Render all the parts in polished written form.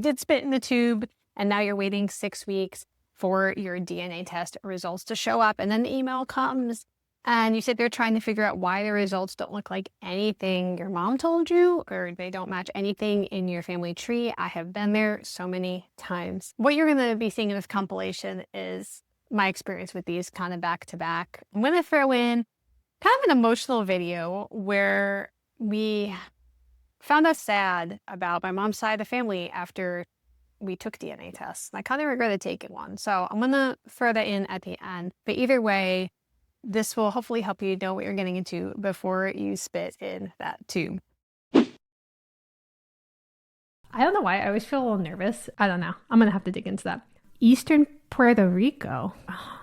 You did spit in the tube, and now you're waiting 6 weeks for your DNA test results to show up. And then the email comes, and you sit there trying to figure out why the results don't look like anything your mom told you, or they don't match anything in your family tree. I have been there so many times. What you're going to be seeing in this compilation is my experience with these kind of back to back. I'm going to throw in kind of an emotional video where we found out sad about my mom's side of the family after we took DNA tests. I kind of regretted taking one. So I'm going to throw that in at the end. But either way, this will hopefully help you know what you're getting into before you spit in that tube. I don't know why. I always feel a little nervous. I don't know. I'm going to have to dig into that. Eastern Puerto Rico.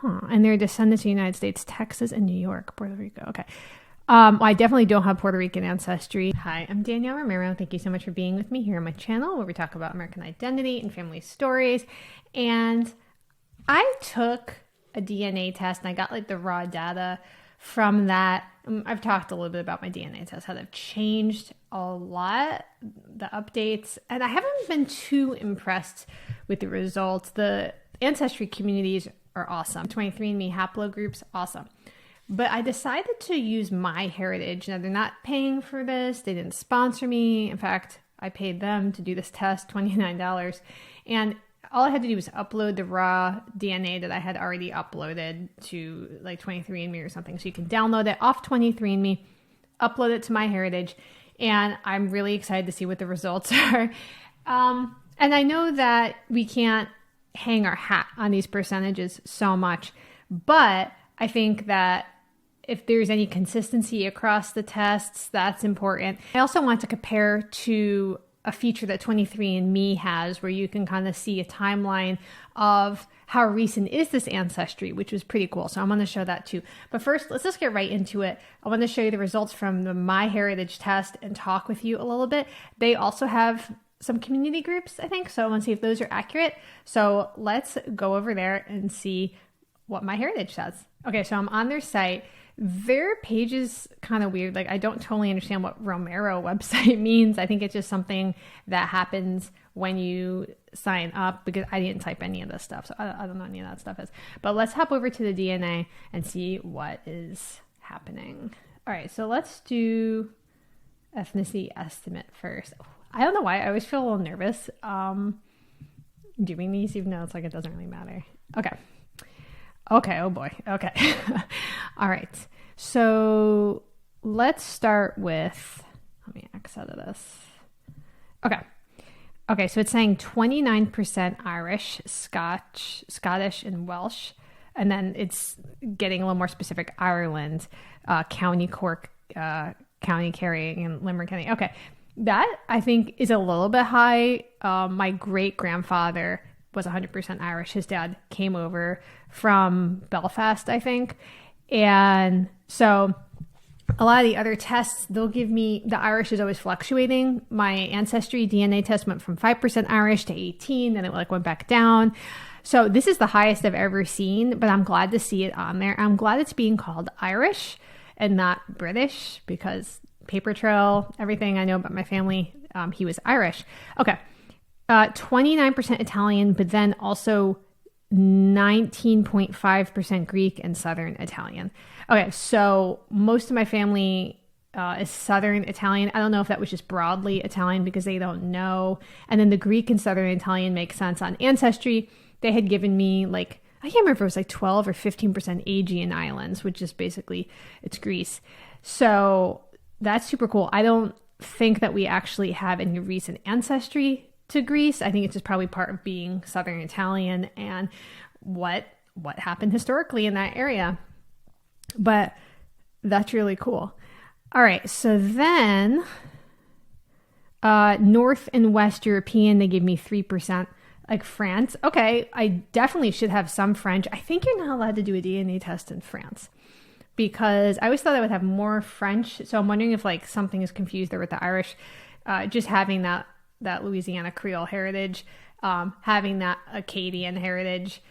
And their descendants of the United States, Texas, and New York. Puerto Rico. Okay. I definitely don't have Puerto Rican ancestry. Hi, I'm Danielle Romero. Thank you so much for being with me here on my channel where we talk about American identity and family stories. And I took a DNA test and I got like the raw data from that. I've talked a little bit about my DNA test, how they've changed a lot, the updates, and I haven't been too impressed with the results. The ancestry communities are awesome. 23andMe haplogroups, awesome. But I decided to use MyHeritage. Now, they're not paying for this. They didn't sponsor me. In fact, I paid them to do this test, $29. And all I had to do was upload the raw DNA that I had already uploaded to like 23andMe or something. So you can download it off 23andMe, upload it to MyHeritage. And I'm really excited to see what the results are. And I know that we can't hang our hat on these percentages so much, but I think that if there's any consistency across the tests, that's important. I also want to compare to a feature that 23andMe has where you can kind of see a timeline of how recent is this ancestry, which was pretty cool. So I'm going to show that too. But first, let's just get right into it. I want to show you the results from the MyHeritage test and talk with you a little bit. They also have some community groups, I think. So I want to see if those are accurate. So let's go over there and see what MyHeritage says. Okay, so I'm on their site. Their page is kind of weird. Like, I don't totally understand what Romero website means. I think it's just something that happens when you sign up because I didn't type any of this stuff. So I don't know any of that stuff is. But let's hop over to the DNA and see what is happening. All right, so let's do ethnicity estimate first. I don't know why. I always feel a little nervous doing these, even though it's like it doesn't really matter. Okay, oh boy. Okay. All right. So let's start with, let me X out of this. Okay, so it's saying 29% Irish, Scottish, and Welsh. And then it's getting a little more specific, Ireland, County Cork, County Kerry, and Limerick County. Okay, that I think is a little bit high. My great-grandfather was 100% Irish. His dad came over from Belfast, I think. And so a lot of the other tests, they'll give me, the Irish is always fluctuating. My Ancestry DNA test went from 5% Irish to 18, then it like went back down. So this is the highest I've ever seen, but I'm glad to see it on there. I'm glad it's being called Irish and not British because paper trail, everything I know about my family, he was Irish. Okay. 29% Italian, but then also 19.5% Greek and Southern Italian. Okay, so most of my family is Southern Italian. I don't know if that was just broadly Italian because they don't know. And then the Greek and Southern Italian makes sense. On Ancestry, they had given me like, I can't remember if it was like 12 or 15% Aegean Islands, which is basically, it's Greece. So that's super cool. I don't think that we actually have any recent ancestry to Greece. I think it's just probably part of being Southern Italian and what happened historically in that area. But that's really cool. All right, so then North and West European, they give me 3%. Like France, okay, I definitely should have some French. I think you're not allowed to do a DNA test in France because I always thought I would have more French. So I'm wondering if like something is confused there with the Irish. Just having that Louisiana Creole heritage, having that Acadian heritage,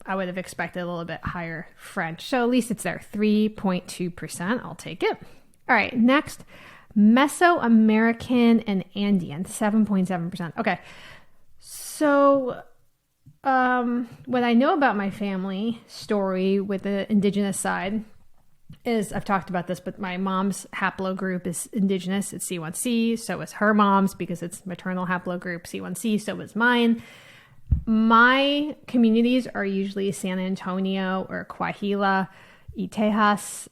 I would have expected a little bit higher French. So at least it's there, 3.2%. I'll take it. All right, next, Mesoamerican and Andean, 7.7%. Okay, So, what I know about my family story with the indigenous side is, I've talked about this, but my mom's haplogroup is indigenous. It's C1C. So is her mom's, because it's maternal haplogroup C1C. So is mine. My communities are usually San Antonio or Coahuila y Tejas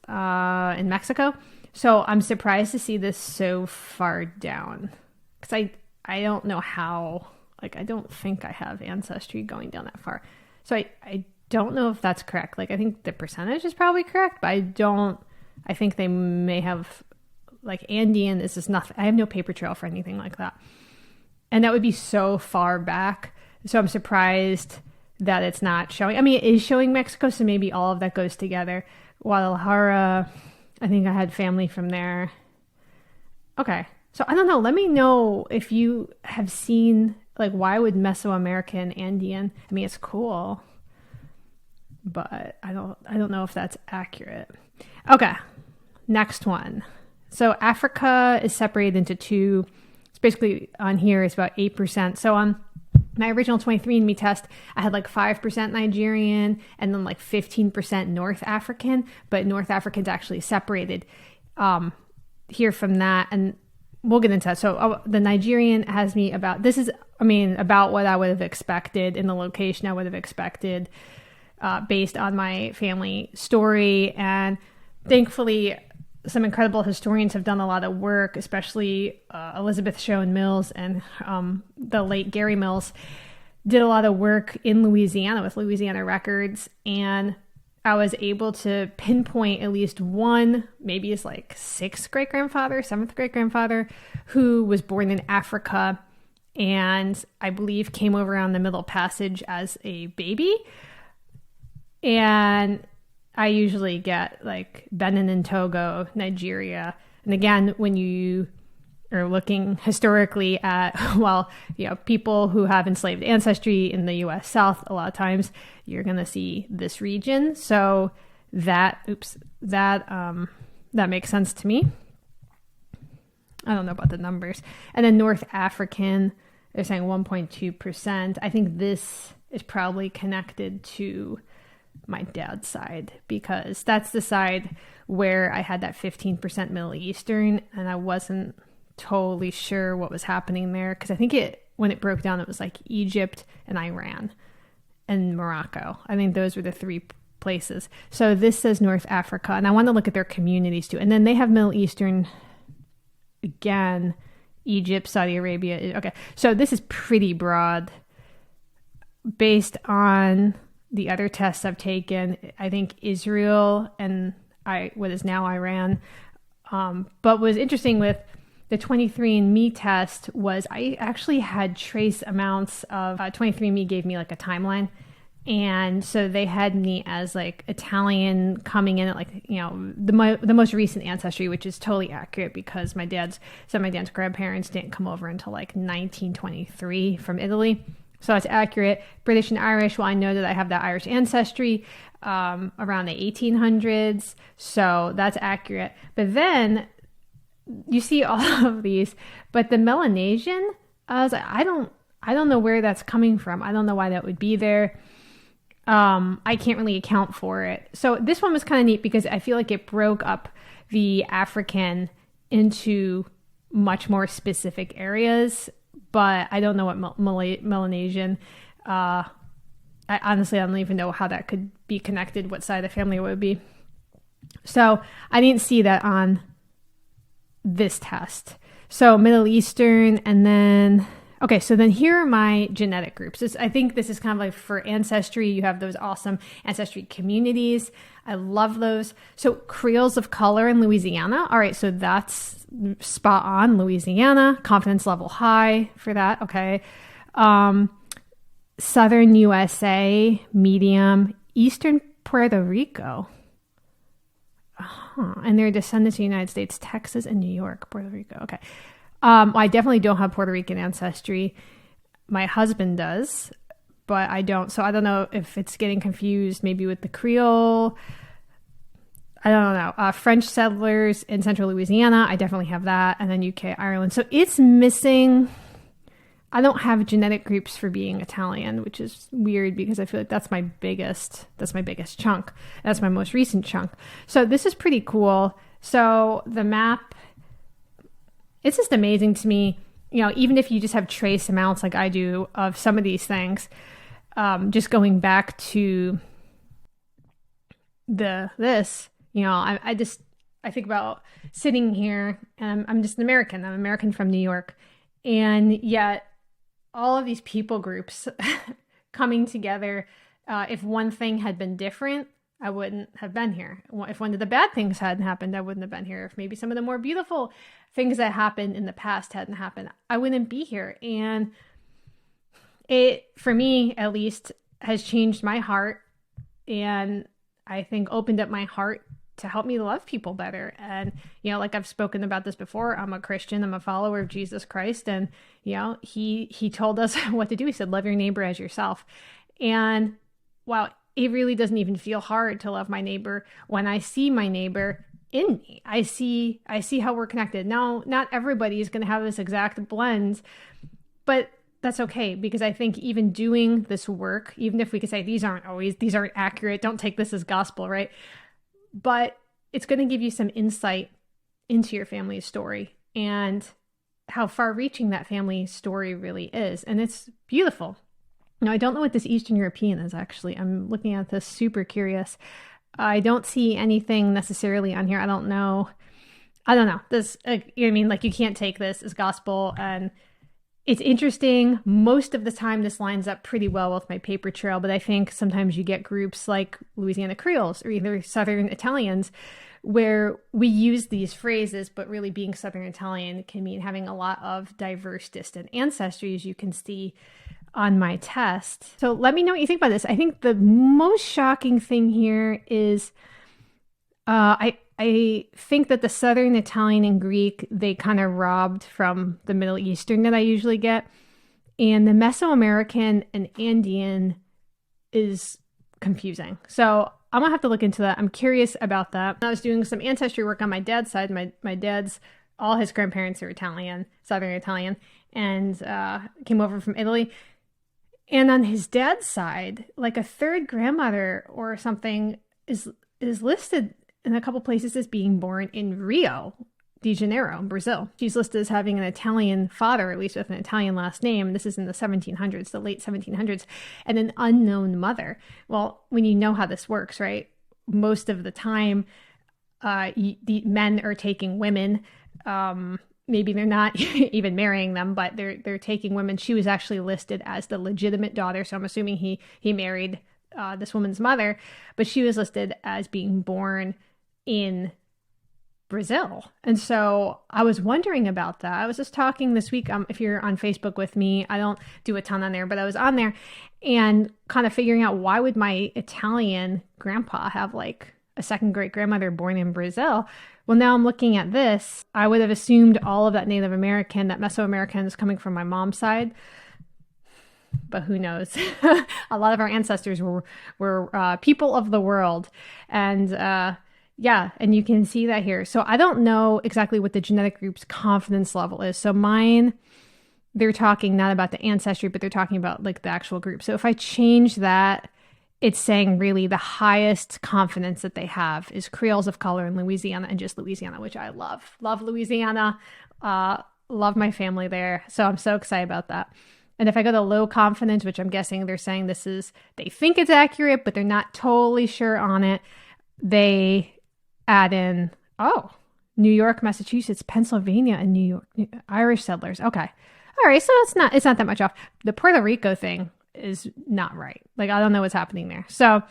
in Mexico. So I'm surprised to see this so far down, because I don't know how, like, I don't think I have Ancestry going down that far. So I don't know if that's correct. Like, I think the percentage is probably correct, but I think they may have, like, Andean is just nothing. I have no paper trail for anything like that. And that would be so far back. So I'm surprised that it's not showing. I mean, it is showing Mexico, so maybe all of that goes together. Guadalajara, I think I had family from there. Okay. So I don't know. Let me know if you have seen, like, why would Mesoamerican Andean? I mean, it's cool, but I don't know if that's accurate. Okay. Next one. So Africa is separated into two. It's basically on here is about 8%. So on my original 23andMe test, I had like 5% Nigerian and then like 15% North African, but North African's actually separated here from that. And we'll get into that. So the Nigerian has me about, about what I would have expected in the location I would have expected based on my family story. And thankfully, some incredible historians have done a lot of work, especially Elizabeth Schoen Mills and the late Gary Mills did a lot of work in Louisiana with Louisiana records. And I was able to pinpoint at least one, maybe it's like 6th great-grandfather, 7th great-grandfather, who was born in Africa and I believe came over on the Middle Passage as a baby. And I usually get like Benin and Togo, Nigeria. And again, when you are looking historically at, people who have enslaved ancestry in the U.S. South, a lot of times you're going to see this region. So that makes sense to me. I don't know about the numbers. And then North African, they're saying 1.2%. I think this is probably connected to my dad's side, because that's the side where I had that 15% Middle Eastern, and I wasn't totally sure what was happening there, because I think when it broke down, it was like Egypt and Iran and Morocco. I think those were the 3 places. So this says North Africa, and I want to look at their communities too. And then they have Middle Eastern again, Egypt, Saudi Arabia. Okay, so this is pretty broad based on the other tests I've taken. I think Israel and what is now Iran. But what was interesting with the 23andMe test was I actually had trace amounts of 23andMe gave me like a timeline. And so they had me as like Italian coming in at like, the most recent ancestry, which is totally accurate because my dad's grandparents didn't come over until like 1923 from Italy. So it's accurate. British and Irish, well, I know that I have that Irish ancestry around the 1800s. So that's accurate. But then you see all of these. But the Melanesian, I was like, I don't know where that's coming from. I don't know why that would be there. I can't really account for it. So this one was kind of neat because I feel like it broke up the African into much more specific areas. But I don't know what Melanesian, I honestly don't even know how that could be connected, what side of the family it would be. So I didn't see that on this test. So Middle Eastern, and then, okay, so then here are my genetic groups. I think this is kind of like for Ancestry, you have those awesome Ancestry communities. I love those. So Creoles of color in Louisiana. All right, so that's spot on. Louisiana, confidence level high for that. Okay. Southern USA, medium. Eastern Puerto Rico. And they're descendants of the United States, Texas, and New York. Puerto Rico. Okay. I definitely don't have Puerto Rican ancestry. My husband does, but I don't. So I don't know if it's getting confused maybe with the Creole. I don't know. French settlers in central Louisiana. I definitely have that. And then UK, Ireland. So it's missing I don't have genetic groups for being Italian, which is weird because I feel like that's my biggest chunk. That's my most recent chunk. So this is pretty cool. So the map, it's just amazing to me, you know, even if you just have trace amounts like I do of some of these things, just going back to this, you know, I think about sitting here and I'm just an American. I'm American from New York. And yet all of these people groups coming together, if one thing had been different, I wouldn't have been here. If one of the bad things hadn't happened, I wouldn't have been here. If maybe some of the more beautiful things that happened in the past hadn't happened, I wouldn't be here. And it, for me at least, has changed my heart, and I think opened up my heart to help me love people better. And, you know, like I've spoken about this before, I'm a Christian, I'm a follower of Jesus Christ. And, you know, he told us what to do. He said, love your neighbor as yourself. And wow, it really doesn't even feel hard to love my neighbor when I see my neighbor in me. I see how we're connected. Now, not everybody is going to have this exact blend, but that's okay, because I think even doing this work, even if we could say these aren't accurate, don't take this as gospel, right? But it's going to give you some insight into your family's story and how far-reaching that family story really is. And it's beautiful. Now, I don't know what this Eastern European is, actually. I'm looking at this, super curious. I don't see anything necessarily on here. I don't know. This, you know what I mean? Like, you can't take this as gospel. And it's interesting. Most of the time, this lines up pretty well with my paper trail, but I think sometimes you get groups like Louisiana Creoles or either Southern Italians where we use these phrases, but really being Southern Italian can mean having a lot of diverse distant ancestry, as you can see on my test. So let me know what you think about this. I think the most shocking thing here is I think that the Southern Italian and Greek, they kind of robbed from the Middle Eastern that I usually get. And the Mesoamerican and Andean is confusing. So I'm going to have to look into that. I'm curious about that. I was doing some ancestry work on my dad's side. My dad's, all his grandparents are Italian, Southern Italian, and came over from Italy. And on his dad's side, like a third grandmother or something is listed in a couple places as being born in Rio de Janeiro, Brazil. She's listed as having an Italian father, at least with an Italian last name. This is in the 1700s, the late 1700s, and an unknown mother. Well, when you know how this works, right? Most of the time, the men are taking women. Maybe they're not even marrying them, but they're taking women. She was actually listed as the legitimate daughter, so I'm assuming he married this woman's mother, but she was listed as being born in Brazil. And so I was wondering about that. I was just talking this week, if you're on Facebook with me, I don't do a ton on there, but I was on there and kind of figuring out, why would my Italian grandpa have like a second great grandmother born in Brazil? Well, now I'm looking at this. I would have assumed all of that Native American, that Mesoamerican, is coming from my mom's side. But who knows? A lot of our ancestors were people of the world. And yeah, and you can see that here. So I don't know exactly what the genetic group's confidence level is. So mine, they're talking not about the ancestry, but they're talking about like the actual group. So if I change that, it's saying really the highest confidence that they have is Creoles of color in Louisiana, and just Louisiana, which I love. Love Louisiana. Love my family there. So I'm so excited about that. And if I go to low confidence, which I'm guessing they're saying this is, they think it's accurate, but they're not totally sure on it, they add in, New York, Massachusetts, Pennsylvania, and New York, Irish settlers. Okay. All right. So it's not that much off. The Puerto Rico thing is not right. Like, I don't know what's happening there. So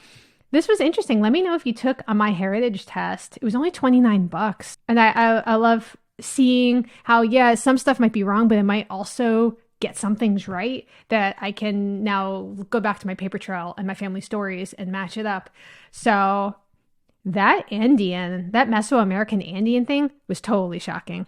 this was interesting. Let me know if you took a MyHeritage test. It was only $29. And I love seeing how, yeah, some stuff might be wrong, but it might also get some things right that I can now go back to my paper trail and my family stories and match it up. So that Mesoamerican Andean thing was totally shocking.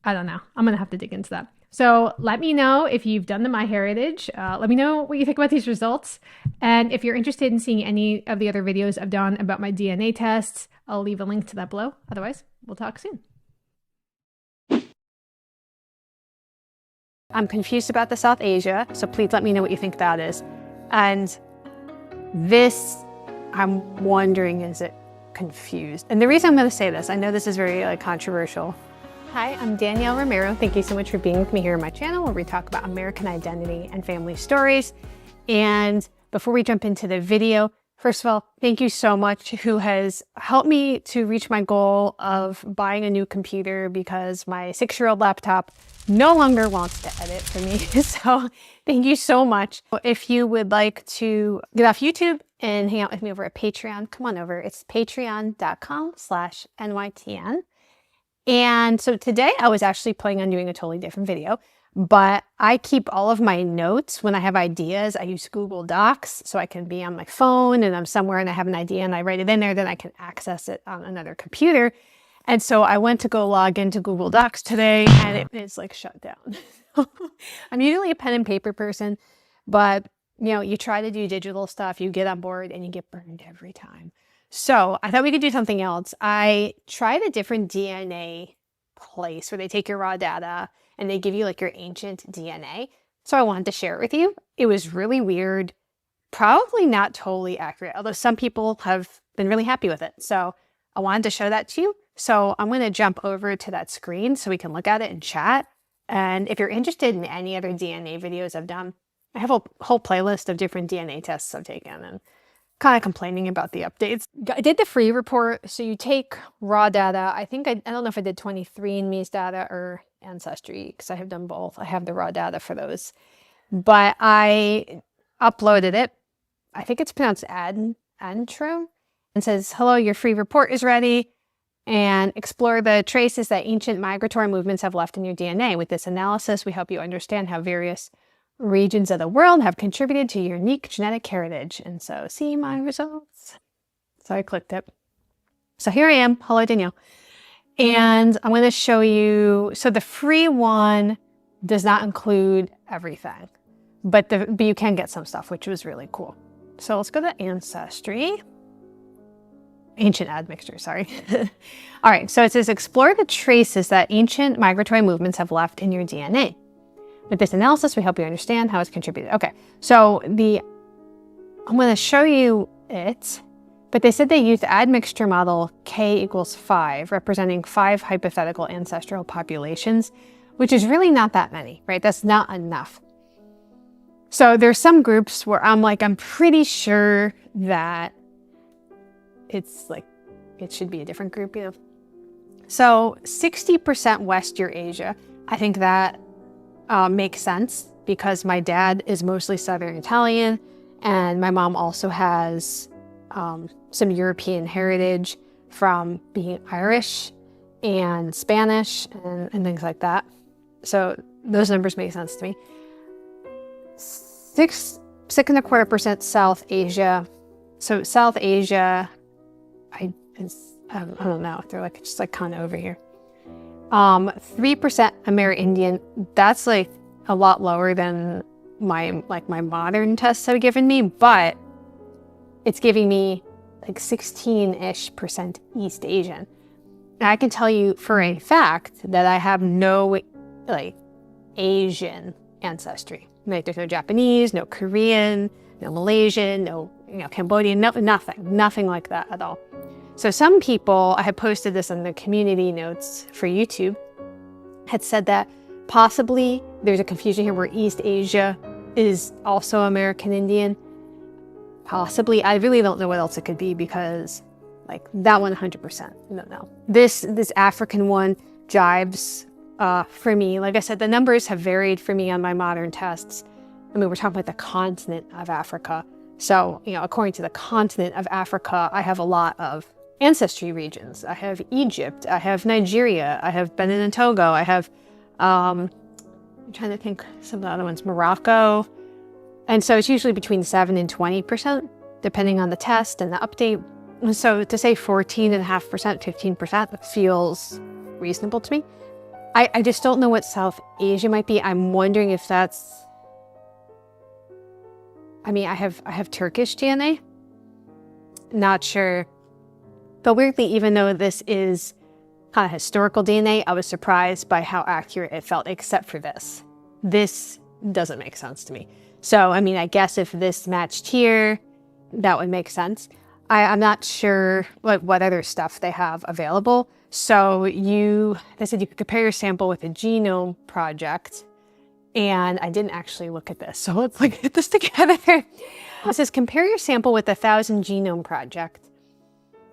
I don't know. I'm going to have to dig into that. So let me know if you've done the MyHeritage. Let me know what you think about these results. And if you're interested in seeing any of the other videos I've done about my DNA tests, I'll leave a link to that below. Otherwise, we'll talk soon. I'm confused about the South Asia, so please let me know what you think that is. And this, I'm wondering, is it confused? And the reason I'm going to say this, I know this is very controversial. Hi, I'm Danielle Romero. Thank you so much for being with me here on my channel where we talk about American identity and family stories. And before we jump into the video, first of all, thank you so much who has helped me to reach my goal of buying a new computer because my 6-year-old laptop no longer wants to edit for me. So thank you so much. If you would like to get off YouTube and hang out with me over at Patreon, come on over. It's patreon.com/NYTN. And so today I was actually planning on doing a totally different video, but I keep all of my notes when I have ideas. I use Google Docs so I can be on my phone and I'm somewhere and I have an idea and I write it in there, then I can access it on another computer. And so I went to go log into Google Docs today and it is shut down. I'm usually a pen and paper person, but you try to do digital stuff, you get on board and you get burned every time. So I thought we could do something else. I tried a different DNA place where they take your raw data and they give you your ancient DNA. So I wanted to share it with you. It was really weird, probably not totally accurate, although some people have been really happy with it. So I wanted to show that to you. So I'm going to jump over to that screen so we can look at it and chat. And if you're interested in any other DNA videos I've done, I have a whole playlist of different DNA tests I've taken and kind of complaining about the updates. I did the free report. So you take raw data. I think I don't know if I did 23andMe's data or Ancestry because I have done both. I have the raw data for those. But I uploaded it. I think it's pronounced Admixture and says, hello, your free report is ready. And explore the traces that ancient migratory movements have left in your DNA. With this analysis, we help you understand how various regions of the world have contributed to your unique genetic heritage. And so see my results. So I clicked it. So here I am. Hello, Danielle. And I'm going to show you. So the free one does not include everything, but you can get some stuff, which was really cool. So let's go to Ancestry. Ancient admixture, sorry. All right, so it says explore the traces that ancient migratory movements have left in your DNA. With this analysis, we help you understand how it's contributed. Okay, so I'm going to show you it, but they said they used the admixture model K = 5, representing 5 hypothetical ancestral populations, which is really not that many, right? That's not enough. So there's some groups where I'm pretty sure that it's it should be a different group, So 60% West Eurasia, I think that makes sense because my dad is mostly Southern Italian and my mom also has some European heritage from being Irish and Spanish and things like that. So those numbers make sense to me. 6.25% South Asia. So South Asia, I don't know. They're just kind of over here. 3% Amerindian. That's a lot lower than my modern tests have given me, but it's giving me 16-ish% East Asian. And I can tell you for a fact that I have no Asian ancestry. There's no Japanese, no Korean, no Malaysian, no Cambodian, nothing like that at all. So some people, I had posted this in the community notes for YouTube, had said that possibly there's a confusion here where East Asia is also American Indian. Possibly. I really don't know what else it could be because that one 100%. No. This African one jibes for me. Like I said, the numbers have varied for me on my modern tests. We're talking about the continent of Africa. So, according to the continent of Africa, I have a lot of ancestry regions. I have Egypt, I have Nigeria, I have Benin and Togo, I have, I'm trying to think some of the other ones, Morocco. And so it's usually between 7 and 20%, depending on the test and the update. So to say 14.5%, 15% feels reasonable to me. I just don't know what South Asia might be. I'm wondering if that's, I have Turkish DNA. Not sure. But weirdly, even though this is kind of historical DNA, I was surprised by how accurate it felt, except for this. this doesn't make sense to me. So, I mean, I guess if this matched here, that would make sense. I'm not sure what other stuff they have available. So they said you could compare your sample with a Genome Project. And I didn't actually look at this. So let's look at this together. It says, compare your sample with 1,000 Genome Project.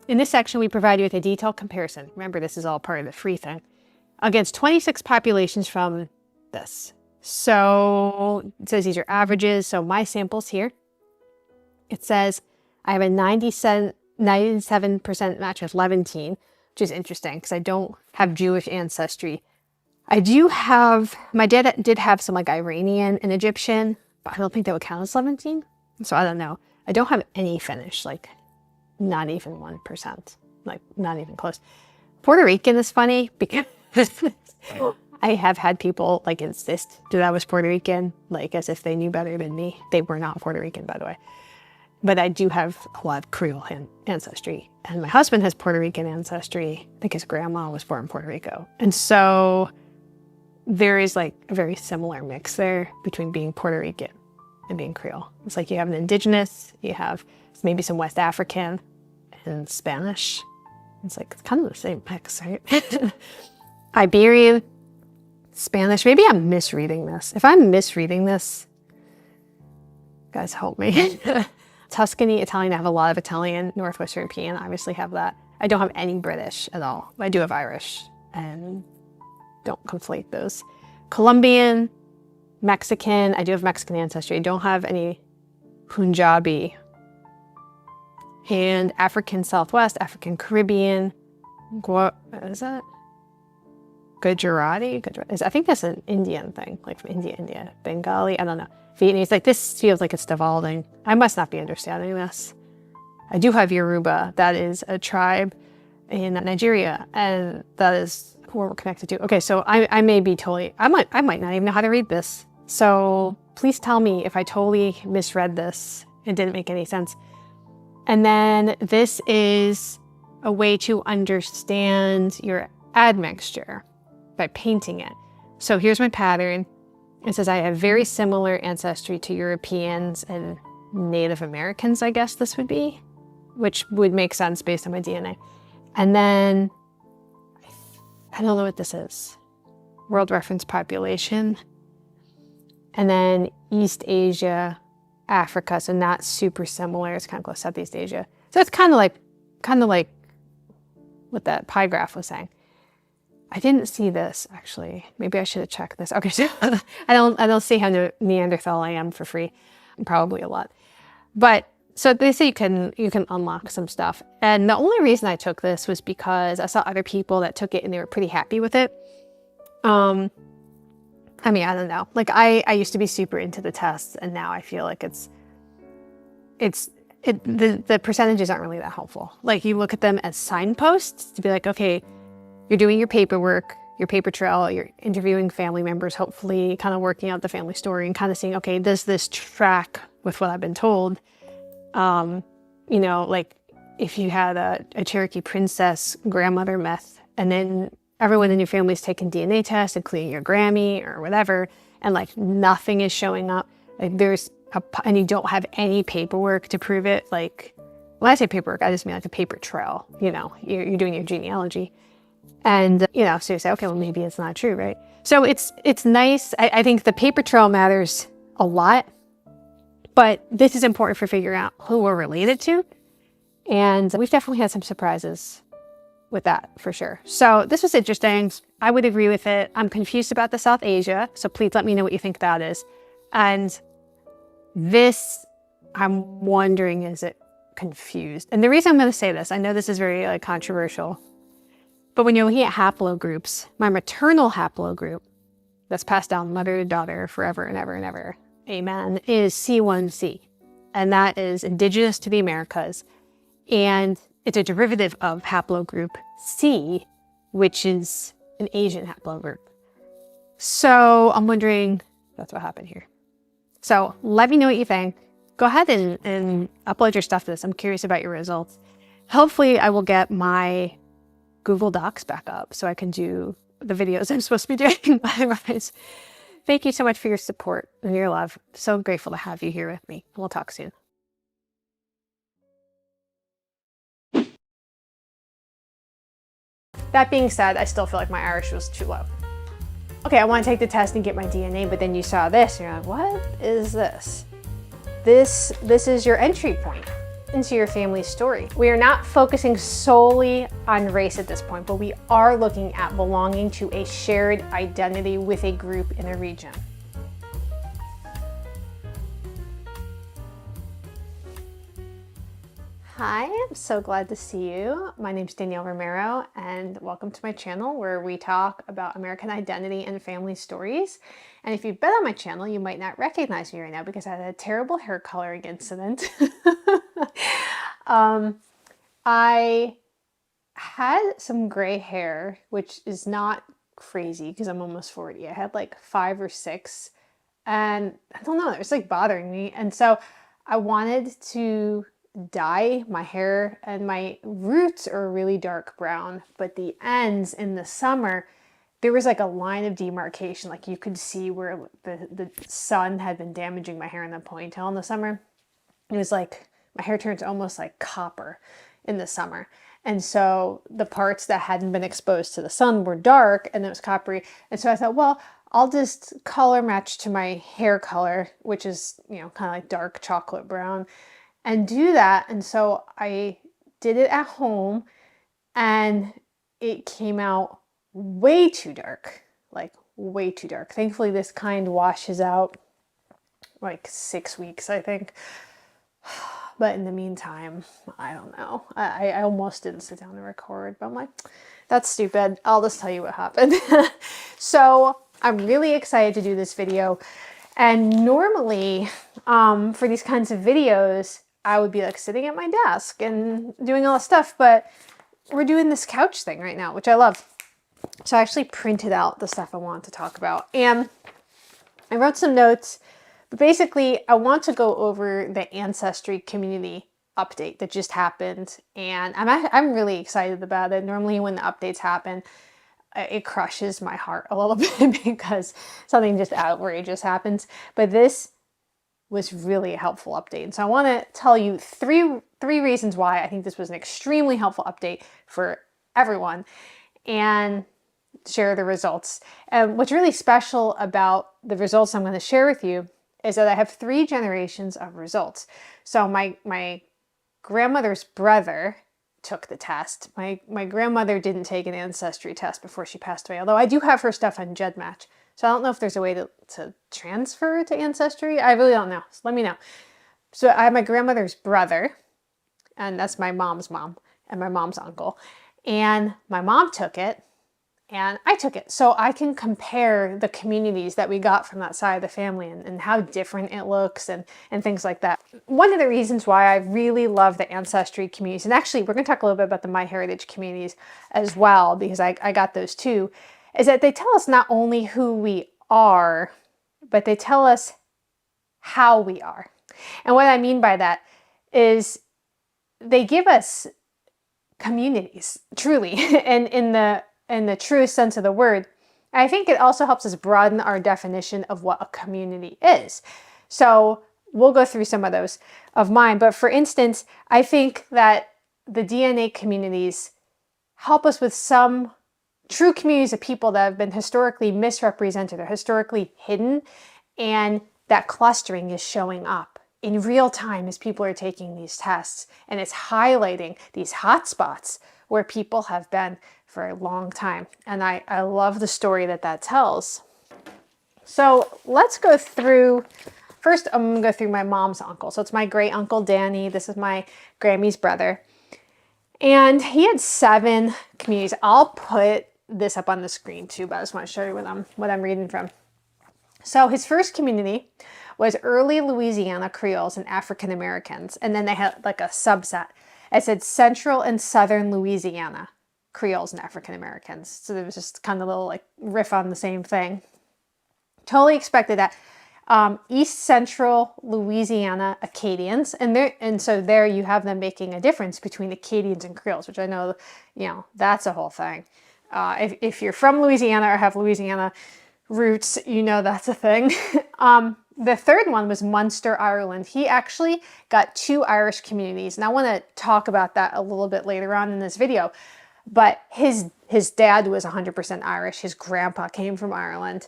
In this section, we provide you with a detailed comparison. Remember, this is all part of the free thing. Against 26 populations from this. So it says these are averages. So my sample's here. It says I have a 97% match with Levantine, which is interesting because I don't have Jewish ancestry. I do have, my dad did have some like Iranian and Egyptian, but I don't think that would count as Levantine. So I don't know. I don't have any Finnish, like not even 1%, like not even close. Puerto Rican is funny because I have had people like insist that I was Puerto Rican, like as if they knew better than me. They were not Puerto Rican, by the way. But I do have a lot of Creole ancestry. And my husband has Puerto Rican ancestry. I think his grandma was born in Puerto Rico. And so there is like a very similar mix there between being Puerto Rican and being Creole. It's like you have an indigenous, you have maybe some West African and Spanish. It's like, it's kind of the same mix, right? Iberian, Spanish. Maybe I'm misreading this. If I'm misreading this, guys, help me. Tuscany, Italian, I have a lot of Italian. Northwest European, I obviously have that. I don't have any British at all. I do have Irish, and don't conflate those. Colombian, Mexican, I do have Mexican ancestry. I don't have any Punjabi. And African Southwest, African Caribbean, what is that? Gujarati? I think that's an Indian thing, like from India. Bengali, I don't know. Vietnamese, like this feels like it's devolving. I must not be understanding this. I do have Yoruba. That is a tribe in Nigeria, and that is who we're connected to. Okay, so I may be totally, I might not even know how to read this. So please tell me if I totally misread this. It didn't make any sense. And then this is a way to understand your admixture by painting it. So here's my pattern. It says I have very similar ancestry to Europeans and Native Americans, I guess this would be, which would make sense based on my DNA. And then, I don't know what this is. World reference population. And then East Asia, Africa, so not super similar. It's kind of close to Southeast Asia. So it's kind of like what that pie graph was saying. I didn't see this actually. Maybe I should have checked this. Okay, so I don't see how Neanderthal I am for free. Probably a lot. But so they say you can unlock some stuff. And the only reason I took this was because I saw other people that took it and they were pretty happy with it. I mean, I don't know. Like I used to be super into the tests, and now I feel like the percentages aren't really that helpful. Like you look at them as signposts to be like, okay, you're doing your paperwork, your paper trail, you're interviewing family members, hopefully kind of working out the family story and kind of seeing, okay, does this track with what I've been told? You know, like if you had a Cherokee princess grandmother myth, and then everyone in your family's taken DNA tests, including your Grammy or whatever, and like nothing is showing up, like and you don't have any paperwork to prove it. Like when I say paperwork, I just mean like a paper trail, you know, you're doing your genealogy. And, you know, so you say, okay, well, maybe it's not true, right? So it's nice. I think the paper trail matters a lot, but this is important for figuring out who we're related to. And we've definitely had some surprises with that for sure. So this was interesting. I would agree with it. I'm confused about the South Asia. So please let me know what you think that is. And this, I'm wondering, is it confused? And the reason I'm going to say this, I know this is very controversial, but when you're looking at haplogroups, my maternal haplogroup that's passed down mother to daughter forever and ever and ever, amen, is C1c. And that is indigenous to the Americas. And it's a derivative of haplogroup C, which is an Asian haplogroup. So I'm wondering, that's what happened here. So let me know what you think. Go ahead and upload your stuff to this. I'm curious about your results. Hopefully I will get my Google Docs back up so I can do the videos I'm supposed to be doing. Otherwise, Thank you so much for your support and your love. So grateful to have you here with me. We'll talk soon. That being said, I still feel like my Irish was too low. Okay, I want to take the test and get my DNA, but then you saw this and you're like, what is this? This is your entry point into your family's story. We are not focusing solely on race at this point, but we are looking at belonging to a shared identity with a group in a region. Hi, I'm so glad to see you. My name's Danielle Romero, and welcome to my channel where we talk about American identity and family stories. And if you've been on my channel, you might not recognize me right now because I had a terrible hair coloring incident. I had some gray hair, which is not crazy because I'm almost 40. I had like 5 or 6, and I don't know, it was like bothering me. And so I wanted to dye my hair, and my roots are really dark brown, but the ends in the summer, there was like a line of demarcation. Like you could see where the sun had been damaging my hair in the ponytail in the summer. It was like my hair turns almost like copper in the summer. And so the parts that hadn't been exposed to the sun were dark and it was coppery. And so I thought, well, I'll just color match to my hair color, which is, you know, kind of like dark chocolate brown, and do that. And so I did it at home and it came out way too dark, like way too dark. Thankfully, this kind washes out like 6 weeks, I think. But in the meantime, I don't know. I almost didn't sit down and record, but I'm like, that's stupid. I'll just tell you what happened. So I'm really excited to do this video. And normally for these kinds of videos, I would be like sitting at my desk and doing all this stuff, but we're doing this couch thing right now, which I love. So I actually printed out the stuff I want to talk about, and I wrote some notes, but basically I want to go over the Ancestry community update that just happened, and I'm really excited about it. Normally when the updates happen, it crushes my heart a little bit because something just outrageous happens, but this was really a helpful update. And so I want to tell you three reasons why I think this was an extremely helpful update for everyone, and share the results. And what's really special about the results I'm going to share with you is that I have 3 generations of results. So my grandmother's brother took the test. My grandmother didn't take an ancestry test before she passed away, although I do have her stuff on GEDmatch. So I don't know if there's a way to transfer to Ancestry. I really don't know. So let me know. So I have my grandmother's brother, and that's my mom's mom and my mom's uncle. And my mom took it, and I took it. So I can compare the communities that we got from that side of the family and how different it looks and things like that. One of the reasons why I really love the Ancestry communities, and actually we're going to talk a little bit about the MyHeritage communities as well, because I got those too, is that they tell us not only who we are, but they tell us how we are. And what I mean by that is they give us communities, truly, and in the truest sense of the word. I think it also helps us broaden our definition of what a community is. So we'll go through some of those of mine. But for instance, I think that the DNA communities help us with some true communities of people that have been historically misrepresented or historically hidden, and that clustering is showing up in real time as people are taking these tests, and it's highlighting these hot spots where people have been for a long time. And I love the story that tells. So let's go through, first I'm gonna go through my mom's uncle. So it's my great uncle Danny. This is my Grammy's brother. And he had 7 communities. I'll put this up on the screen too, but I just want to show you what I'm reading from. So his first community was early Louisiana Creoles and African Americans. And then they had like a subset. It said Central and Southern Louisiana Creoles and African Americans. So there was just kind of a little like riff on the same thing. Totally expected that. East Central Louisiana Acadians, and so there you have them making a difference between Acadians and Creoles, which I know, that's a whole thing. If you're from Louisiana or have Louisiana roots, you know that's a thing. The third one was Munster, Ireland. He actually got 2 Irish communities, and I want to talk about that a little bit later on in this video. But his dad was 100% Irish. His grandpa came from Ireland.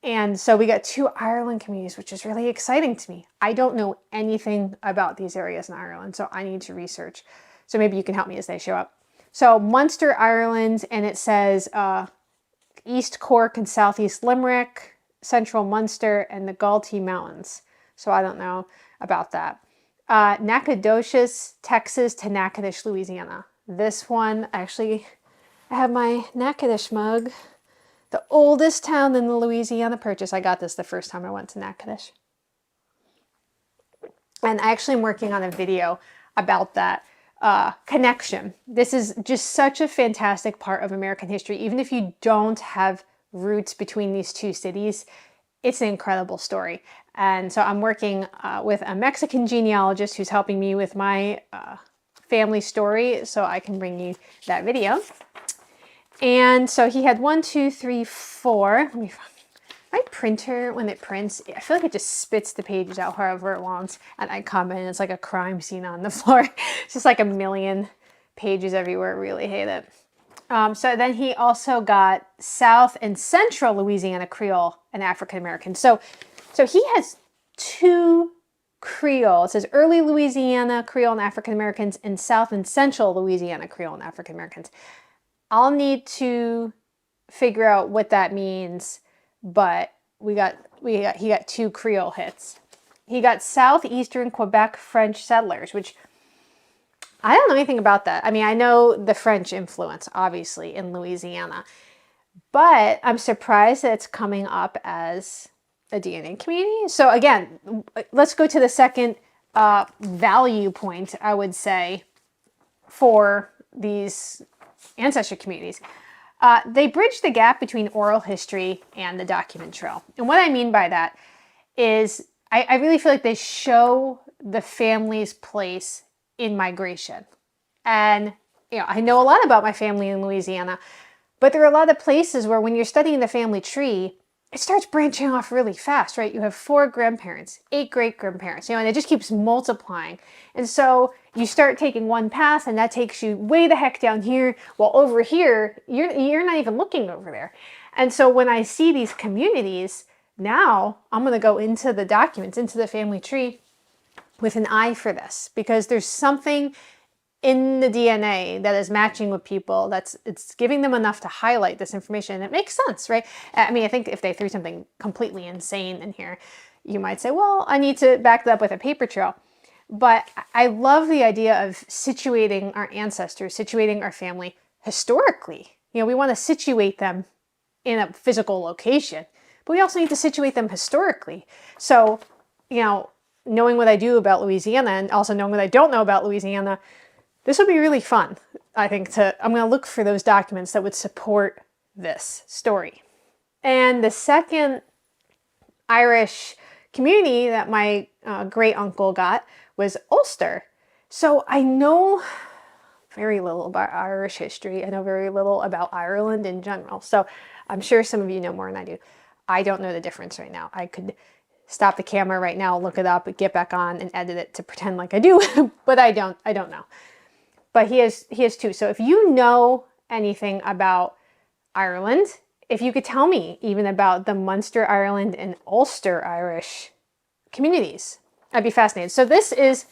And so we got 2 Ireland communities, which is really exciting to me. I don't know anything about these areas in Ireland, so I need to research. So maybe you can help me as they show up. So Munster, Ireland, and it says East Cork and Southeast Limerick, Central Munster, and the Galtee Mountains. So I don't know about that. Nacogdoches, Texas to Natchitoches, Louisiana. This one, actually, I have my Natchitoches mug. The oldest town in the Louisiana Purchase. I got this the first time I went to Natchitoches. And I actually am working on a video about that connection. This is just such a fantastic part of American history. Even if you don't have roots between these 2 cities, it's an incredible story. And so I'm working with a Mexican genealogist who's helping me with my family story, so I can bring you that video. And so he had 1, 2, 3, 4. My printer, when it prints, I feel like it just spits the pages out however it wants. And I come in, it's like a crime scene on the floor. It's just like a million pages everywhere. I really hate it. So then he also got South and Central Louisiana Creole and African American. So he has 2 Creole. It says early Louisiana Creole and African Americans and South and Central Louisiana Creole and African Americans. I'll need to figure out what that means, but he got 2 Creole hits. He got southeastern Quebec French settlers, which I don't know anything about that. I mean, I know the French influence, obviously, in Louisiana, but I'm surprised that it's coming up as a DNA community. So again, let's go to the second value point, I would say, for these ancestry communities. They bridge the gap between oral history and the document trail. And what I mean by that is I really feel like they show the family's place in migration. And, you know, I know a lot about my family in Louisiana, but there are a lot of places where when you're studying the family tree, it starts branching off really fast, right? You have 4 grandparents, 8 great-grandparents, you know, and it just keeps multiplying. And so you start taking one path and that takes you way the heck down here, while over here, you're not even looking over there. And so when I see these communities, now I'm going to go into the documents, into the family tree with an eye for this, because there's something in the DNA that is matching with people, it's giving them enough to highlight this information. It makes sense, right? I mean, I think if they threw something completely insane in here, you might say, well, I need to back that up with a paper trail. But I love the idea of situating our ancestors, situating our family historically. You know, we want to situate them in a physical location, but we also need to situate them historically. So, you know, knowing what I do about Louisiana and also knowing what I don't know about Louisiana, this would be really fun, I think, I'm going to look for those documents that would support this story. And the second Irish community that my great uncle got was Ulster. So I know very little about Irish history. I know very little about Ireland in general. So I'm sure some of you know more than I do. I don't know the difference right now. I could stop the camera right now, look it up, get back on and edit it to pretend like I do, but I don't know. But he has 2. So if you know anything about Ireland, if you could tell me even about the Munster, Ireland, and Ulster Irish communities, I'd be fascinated. So this is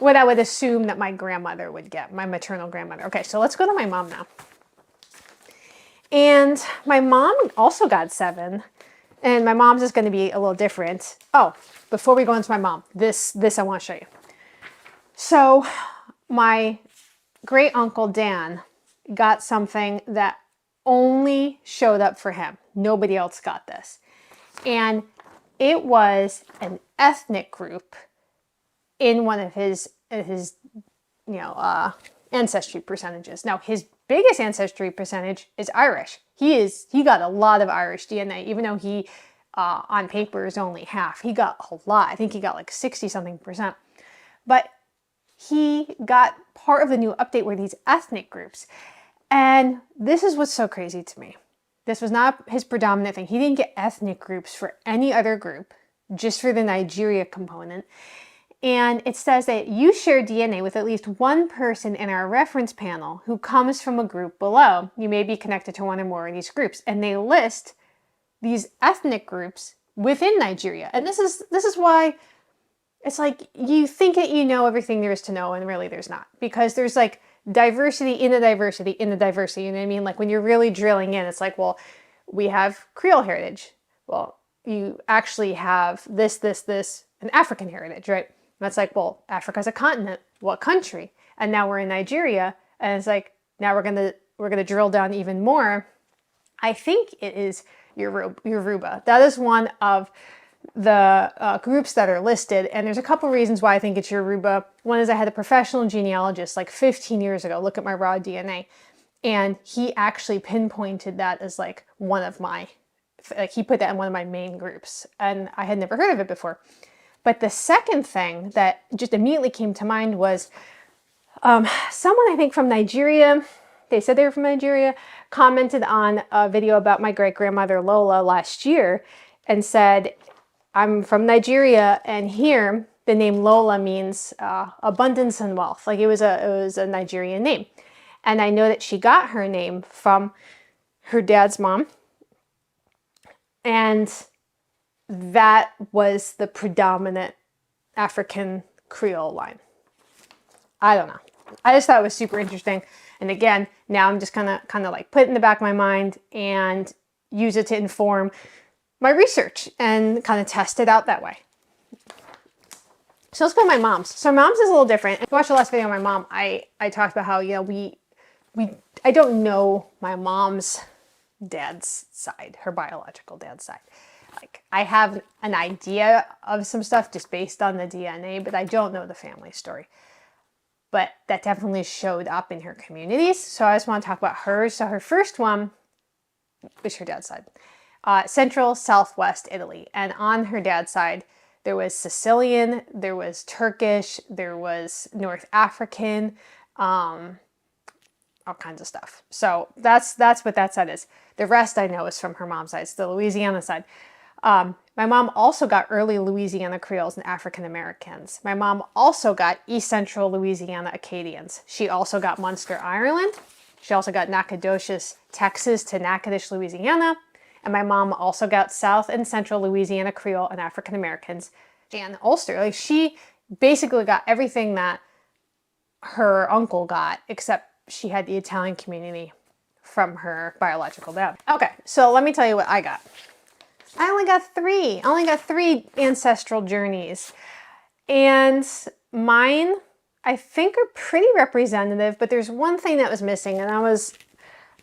what I would assume that my grandmother would get, my maternal grandmother. Okay, so let's go to my mom now. And my mom also got 7. And my mom's is going to be a little different. Oh, before we go into my mom, this I want to show you. So my great uncle Dan got something that only showed up for him. Nobody else got this. And it was an ethnic group in one of his ancestry percentages. Now, his biggest ancestry percentage is Irish. He got a lot of Irish DNA, even though he, on paper, is only half. He got a lot. I think he got like 60-something%. But he got part of the new update were these ethnic groups. And this is what's so crazy to me. This was not his predominant thing. He didn't get ethnic groups for any other group, just for the Nigeria component. And it says that you share DNA with at least one person in our reference panel who comes from a group below. You may be connected to one or more of these groups. And they list these ethnic groups within Nigeria. And this is why it's like you think that you know everything there is to know, and really there's not. Because there's like diversity in the diversity in the diversity. You know what I mean? Like when you're really drilling in, it's like, well, we have Creole heritage. Well, you actually have this, and African heritage, right? And it's like, well, Africa's a continent. What country? And now we're in Nigeria, and it's like, now we're gonna drill down even more. I think it is Yoruba. That is one of the groups that are listed, and there's a couple reasons why I think it's Yoruba. One is I had a professional genealogist like 15 years ago look at my raw DNA, and he actually pinpointed that as like one of my, like he put that in one of my main groups, and I had never heard of it before. But the second thing that just immediately came to mind was someone I think from Nigeria, they said they were from Nigeria, commented on a video about my great-grandmother Lola last year and said, I'm from Nigeria, and here the name Lola means abundance and wealth. Like it was a Nigerian name. And I know that she got her name from her dad's mom. And that was the predominant African Creole line. I don't know. I just thought it was super interesting. And again, now I'm just kind of like put it in the back of my mind and use it to inform my research and kind of test it out that way. So let's go to my mom's. So mom's is a little different. If you watched the last video on my mom, I talked about how, you know, I don't know my mom's dad's side, her biological dad's side. Like I have an idea of some stuff just based on the DNA, but I don't know the family story. But that definitely showed up in her communities. So I just want to talk about hers. So her first one is her dad's side. Central, Southwest Italy. And on her dad's side, there was Sicilian, there was Turkish, there was North African, all kinds of stuff. So that's what that side is. The rest I know is from her mom's side. It's the Louisiana side. My mom also got early Louisiana Creoles and African Americans. My mom also got East Central Louisiana Acadians. She also got Munster, Ireland. She also got Nacogdoches, Texas to Natchitoches, Louisiana. And my mom also got South and Central Louisiana Creole and African Americans and Ulster. Like she basically got everything that her uncle got, except she had the Italian community from her biological dad. Okay, so let me tell you what I got. I only got three ancestral journeys. And mine, I think, are pretty representative, but there's one thing that was missing, and I was,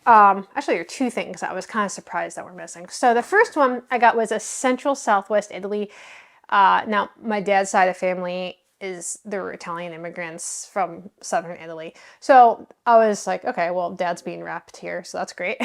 actually there are two things I was kind of surprised that were missing. So the first one I got was a Central Southwest Italy. Now, my dad's side of the family they were Italian immigrants from Southern Italy. So I was like, okay, well, dad's being wrapped here, so that's great.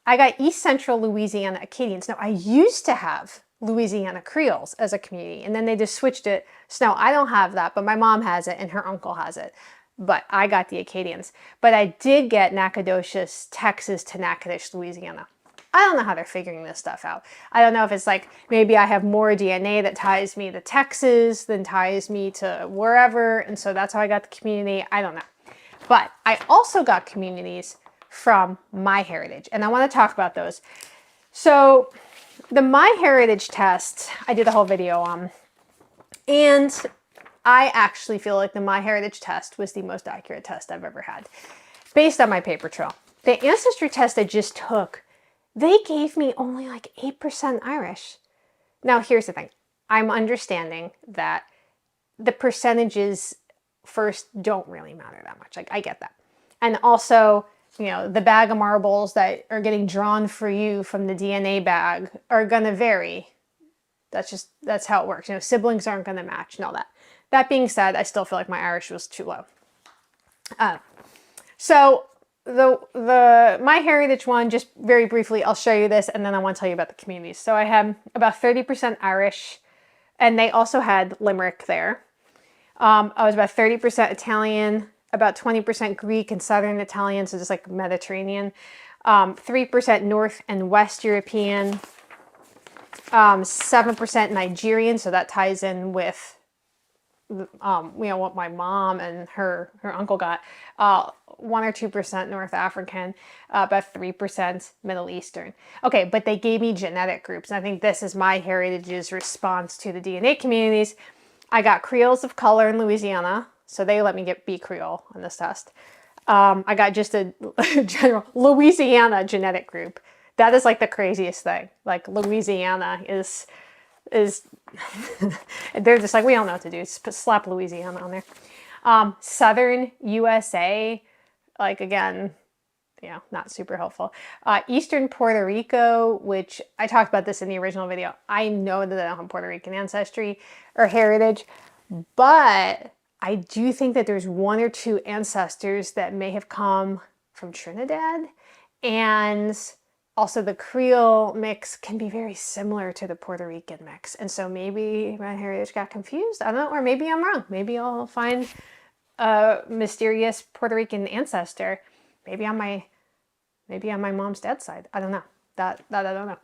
I got East Central Louisiana Acadians. Now, I used to have Louisiana Creoles as a community, and then they just switched it. So now I don't have that, but my mom has it and her uncle has it. But I got the Acadians. But I did get Nacogdoches, Texas to Natchitoches, Louisiana. I don't know how they're figuring this stuff out. I don't know if it's like maybe I have more DNA that ties me to Texas than ties me to wherever, and so that's how I got the community. I don't know. But I also got communities from MyHeritage, and I want to talk about those. So the MyHeritage test, I did a whole video on, and I actually feel like the MyHeritage test was the most accurate test I've ever had, based on my paper trail. The Ancestry test I just took, they gave me only like 8% Irish. Now, here's the thing. I'm understanding that the percentages first don't really matter that much. Like, I get that. And also, you know, the bag of marbles that are getting drawn for you from the DNA bag are going to vary. That's how it works. You know, siblings aren't going to match and all that. That being said, I still feel like my Irish was too low. So the MyHeritage one, just very briefly, I'll show you this, and then I want to tell you about the communities. So I have about 30% Irish, and they also had Limerick there. I was about 30% Italian, about 20% Greek and Southern Italian, so just like Mediterranean. 3% North and West European, 7% Nigerian, so that ties in with what my mom and her uncle got. 1 or 2% North African, about 3% Middle Eastern. Okay, but they gave me genetic groups, and I think this is my heritage's response to the DNA communities. I got Creoles of color in Louisiana, so they let me be Creole on this test. I got just a general Louisiana genetic group. That is like the craziest thing. Like Louisiana is they're just like, we don't know what to do. Just slap Louisiana on there. Southern USA, like again, not super helpful. Eastern Puerto Rico, which I talked about this in the original video. I know that I don't have Puerto Rican ancestry or heritage, but I do think that there's 1 or 2 ancestors that may have come from Trinidad, and also the Creole mix can be very similar to the Puerto Rican mix. And so maybe my heritage got confused. I don't know, or maybe I'm wrong. Maybe I'll find a mysterious Puerto Rican ancestor. Maybe on my mom's dad's side. I don't know. That I don't know.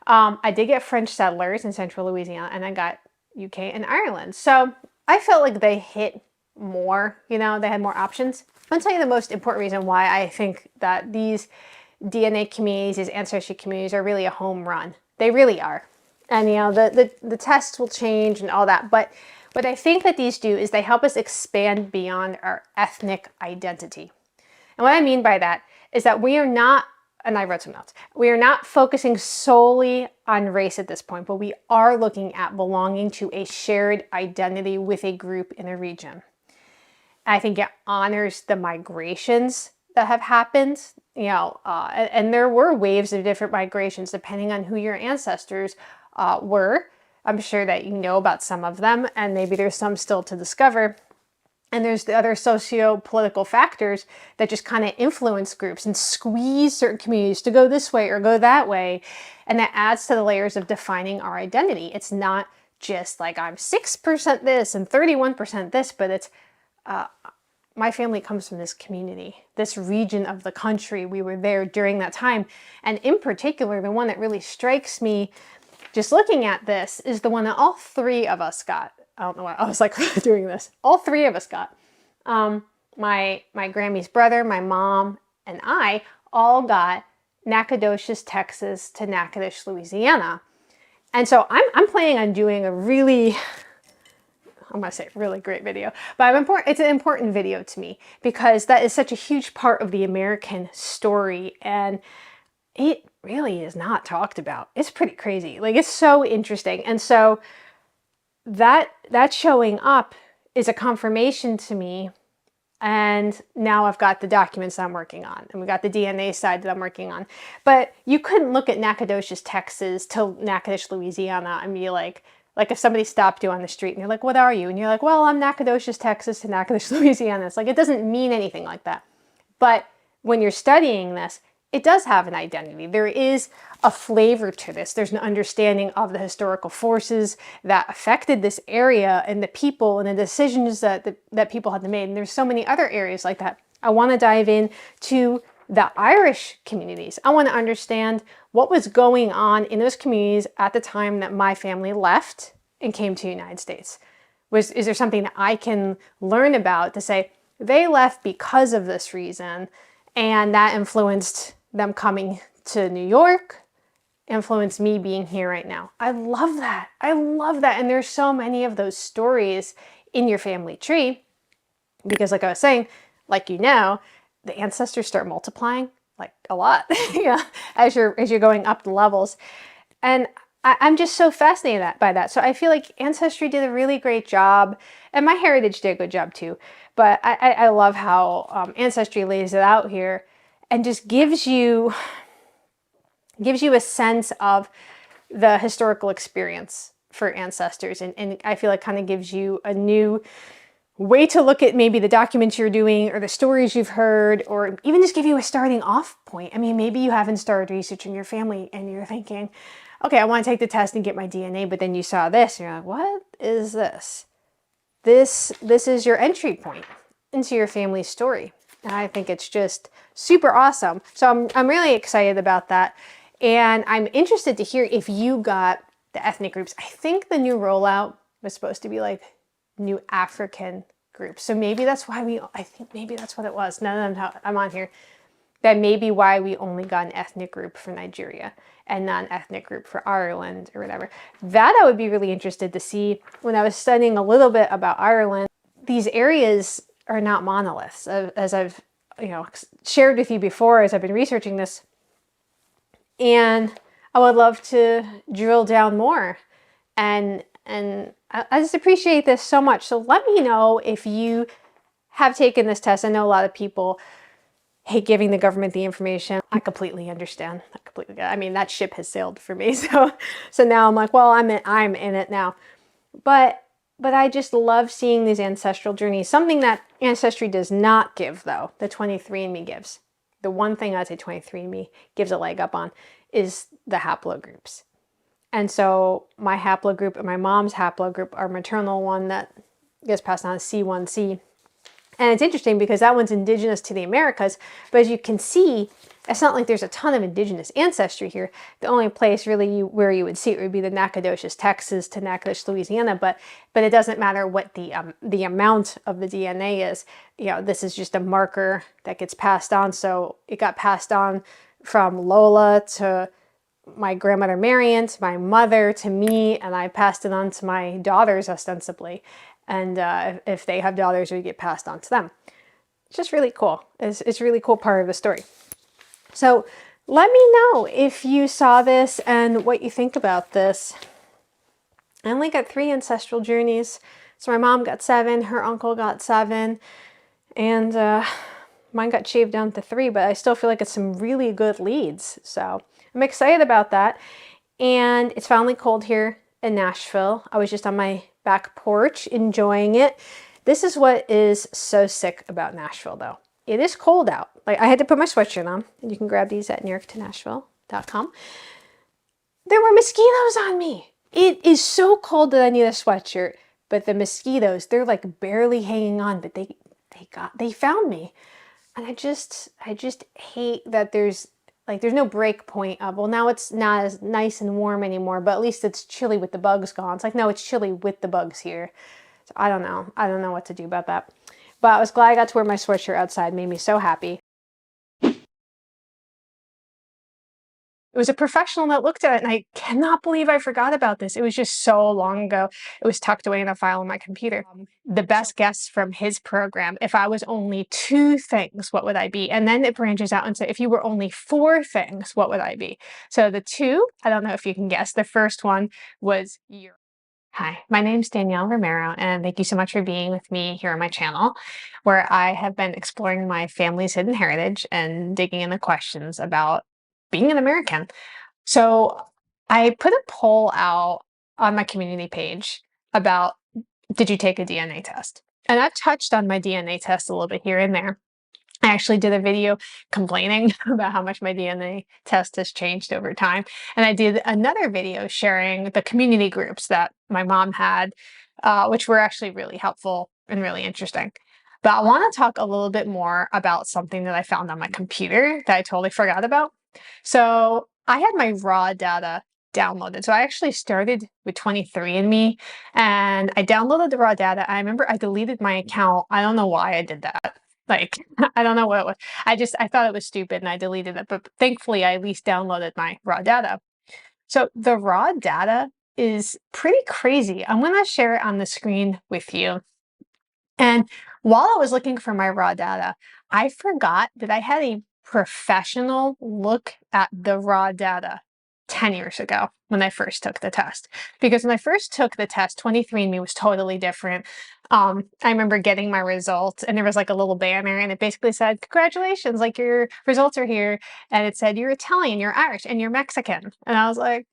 I did get French settlers in central Louisiana, and I got UK and Ireland. So I felt like they hit more, they had more options. I'll tell you the most important reason why I think that these DNA communities, these ancestry communities are really a home run. They really are. And the tests will change and all that, but what I think that these do is they help us expand beyond our ethnic identity. And what I mean by that is that we are not, and I wrote some notes, we are not focusing solely on race at this point, but we are looking at belonging to a shared identity with a group in a region. I think it honors the migrations that have happened, and there were waves of different migrations depending on who your ancestors were. I'm sure that you know about some of them, and maybe there's some still to discover. And there's the other socio-political factors that just kind of influence groups and squeeze certain communities to go this way or go that way. And that adds to the layers of defining our identity. It's not just like I'm 6% this and 31% this, but it's my family comes from this community, this region of the country. We were there during that time. And in particular, the one that really strikes me just looking at this is the one that all 3 of us got. I don't know why I was like doing this. All 3 of us got. My Grammy's brother, my mom, and I all got Nacogdoches, Texas to Natchitoches, Louisiana. And so I'm planning on doing a really, I'm going to say really great video, but it's an important video to me because that is such a huge part of the American story, and it really is not talked about. It's pretty crazy. Like, it's so interesting. And so that showing up is a confirmation to me. And now I've got the documents I'm working on, and we got the DNA side that I'm working on. But you couldn't look at Nacogdoches, Texas to Natchitoches, Louisiana and be like if somebody stopped you on the street and you're like, what are you? And you're like, well, I'm Nacogdoches, Texas to Natchitoches, Louisiana. It's like, it doesn't mean anything like that. But when you're studying this, it does have an identity. There is a flavor to this. There's an understanding of the historical forces that affected this area and the people and the decisions that people had to make. And there's so many other areas like that. I want to dive into the Irish communities. I want to understand what was going on in those communities at the time that my family left and came to the United States. Is there something that I can learn about to say, they left because of this reason, and that influenced them coming to New York, influenced me being here right now. I love that. I love that. And there's so many of those stories in your family tree because, like I was saying, like, the ancestors start multiplying like a lot as you're going up the levels. And I'm just so fascinated by that. So I feel like Ancestry did a really great job, and my heritage did a good job too. But I love how Ancestry lays it out here and just gives you a sense of the historical experience for ancestors. And I feel like kind of gives you a new way to look at maybe the documents you're doing or the stories you've heard, or even just give you a starting off point. I mean, maybe you haven't started researching your family and you're thinking, okay, I want to take the test and get my DNA, but then you saw this and you're like, what is this? This is your entry point into your family's story. I think it's just super awesome. So I'm really excited about that. And I'm interested to hear if you got the ethnic groups. I think the new rollout was supposed to be like new African groups. So maybe that's why I think maybe that's what it was. Now that I'm on here, that may be why we only got an ethnic group for Nigeria and not an ethnic group for Ireland or whatever. That I would be really interested to see. When I was studying a little bit about Ireland, these areas are not monoliths, as I've shared with you before as I've been researching this. And I would love to drill down more. And I just appreciate this so much. So let me know if you have taken this test. I know a lot of people hate giving the government the information. I completely understand. I mean, that ship has sailed for me. So now I'm like, well, I'm in it now. But I just love seeing these ancestral journeys. Something that Ancestry does not give, though, the 23andMe gives. The one thing I'd say 23andMe gives a leg up on is the haplogroups. And so my haplogroup and my mom's haplogroup are maternal one that gets passed on as C1C. And it's interesting because that one's indigenous to the Americas, but as you can see, it's not like there's a ton of indigenous ancestry here. The only place really where you would see it would be the Nacogdoches, Texas to Nacogdoches, Louisiana, but it doesn't matter what the amount of the DNA is. This is just a marker that gets passed on. So it got passed on from Lola to my grandmother Marian, to my mother, to me, and I passed it on to my daughters ostensibly. And if they have daughters, it would get passed on to them. It's just really cool. It's a really cool part of the story. So let me know if you saw this and what you think about this. I only got 3 ancestral journeys. So my mom got 7, her uncle got 7, and mine got shaved down to 3, but I still feel like it's some really good leads. So I'm excited about that. And it's finally cold here in Nashville. I was just on my back porch enjoying it. This is what is so sick about Nashville, though. It is cold out. Like, I had to put my sweatshirt on, and you can grab these at newyorktonashville.com. There were mosquitoes on me. It is so cold that I need a sweatshirt, but the mosquitoes, they're like barely hanging on, but they found me. And I just hate that there's no break point of, well, now it's not as nice and warm anymore, but at least it's chilly with the bugs gone. It's like, no, it's chilly with the bugs here. So I don't know what to do about that. But I was glad I got to wear my sweatshirt outside. It made me so happy. It was a professional that looked at it, and I cannot believe I forgot about this. It was just so long ago. It was tucked away in a file on my computer. The best guess from his program, if I was only 2 things, what would I be? And then it branches out and says, if you were only 4 things, what would I be? So the 2, I don't know if you can guess. The first one was Europe. Hi, my name's Danielle Romero, and thank you so much for being with me here on my channel, where I have been exploring my family's hidden heritage and digging into questions about being an American. So I put a poll out on my community page about, did you take a DNA test? And I've touched on my DNA test a little bit here and there. I actually did a video complaining about how much my DNA test has changed over time. And I did another video sharing the community groups that my mom had, which were actually really helpful and really interesting. But I want to talk a little bit more about something that I found on my computer that I totally forgot about. So I had my raw data downloaded. So I actually started with 23andMe, and I downloaded the raw data. I remember I deleted my account. I don't know why I did that. Like, I don't know what it was. I thought it was stupid and I deleted it, but thankfully I at least downloaded my raw data. So the raw data is pretty crazy. I'm going to share it on the screen with you. And while I was looking for my raw data, I forgot that I had a professional look at the raw data 10 years ago when I first took the test. Because when I first took the test, 23andMe was totally different. I remember getting my results, and there was like a little banner, and it basically said, congratulations, like your results are here. And it said, you're Italian, you're Irish, and you're Mexican. And I was like,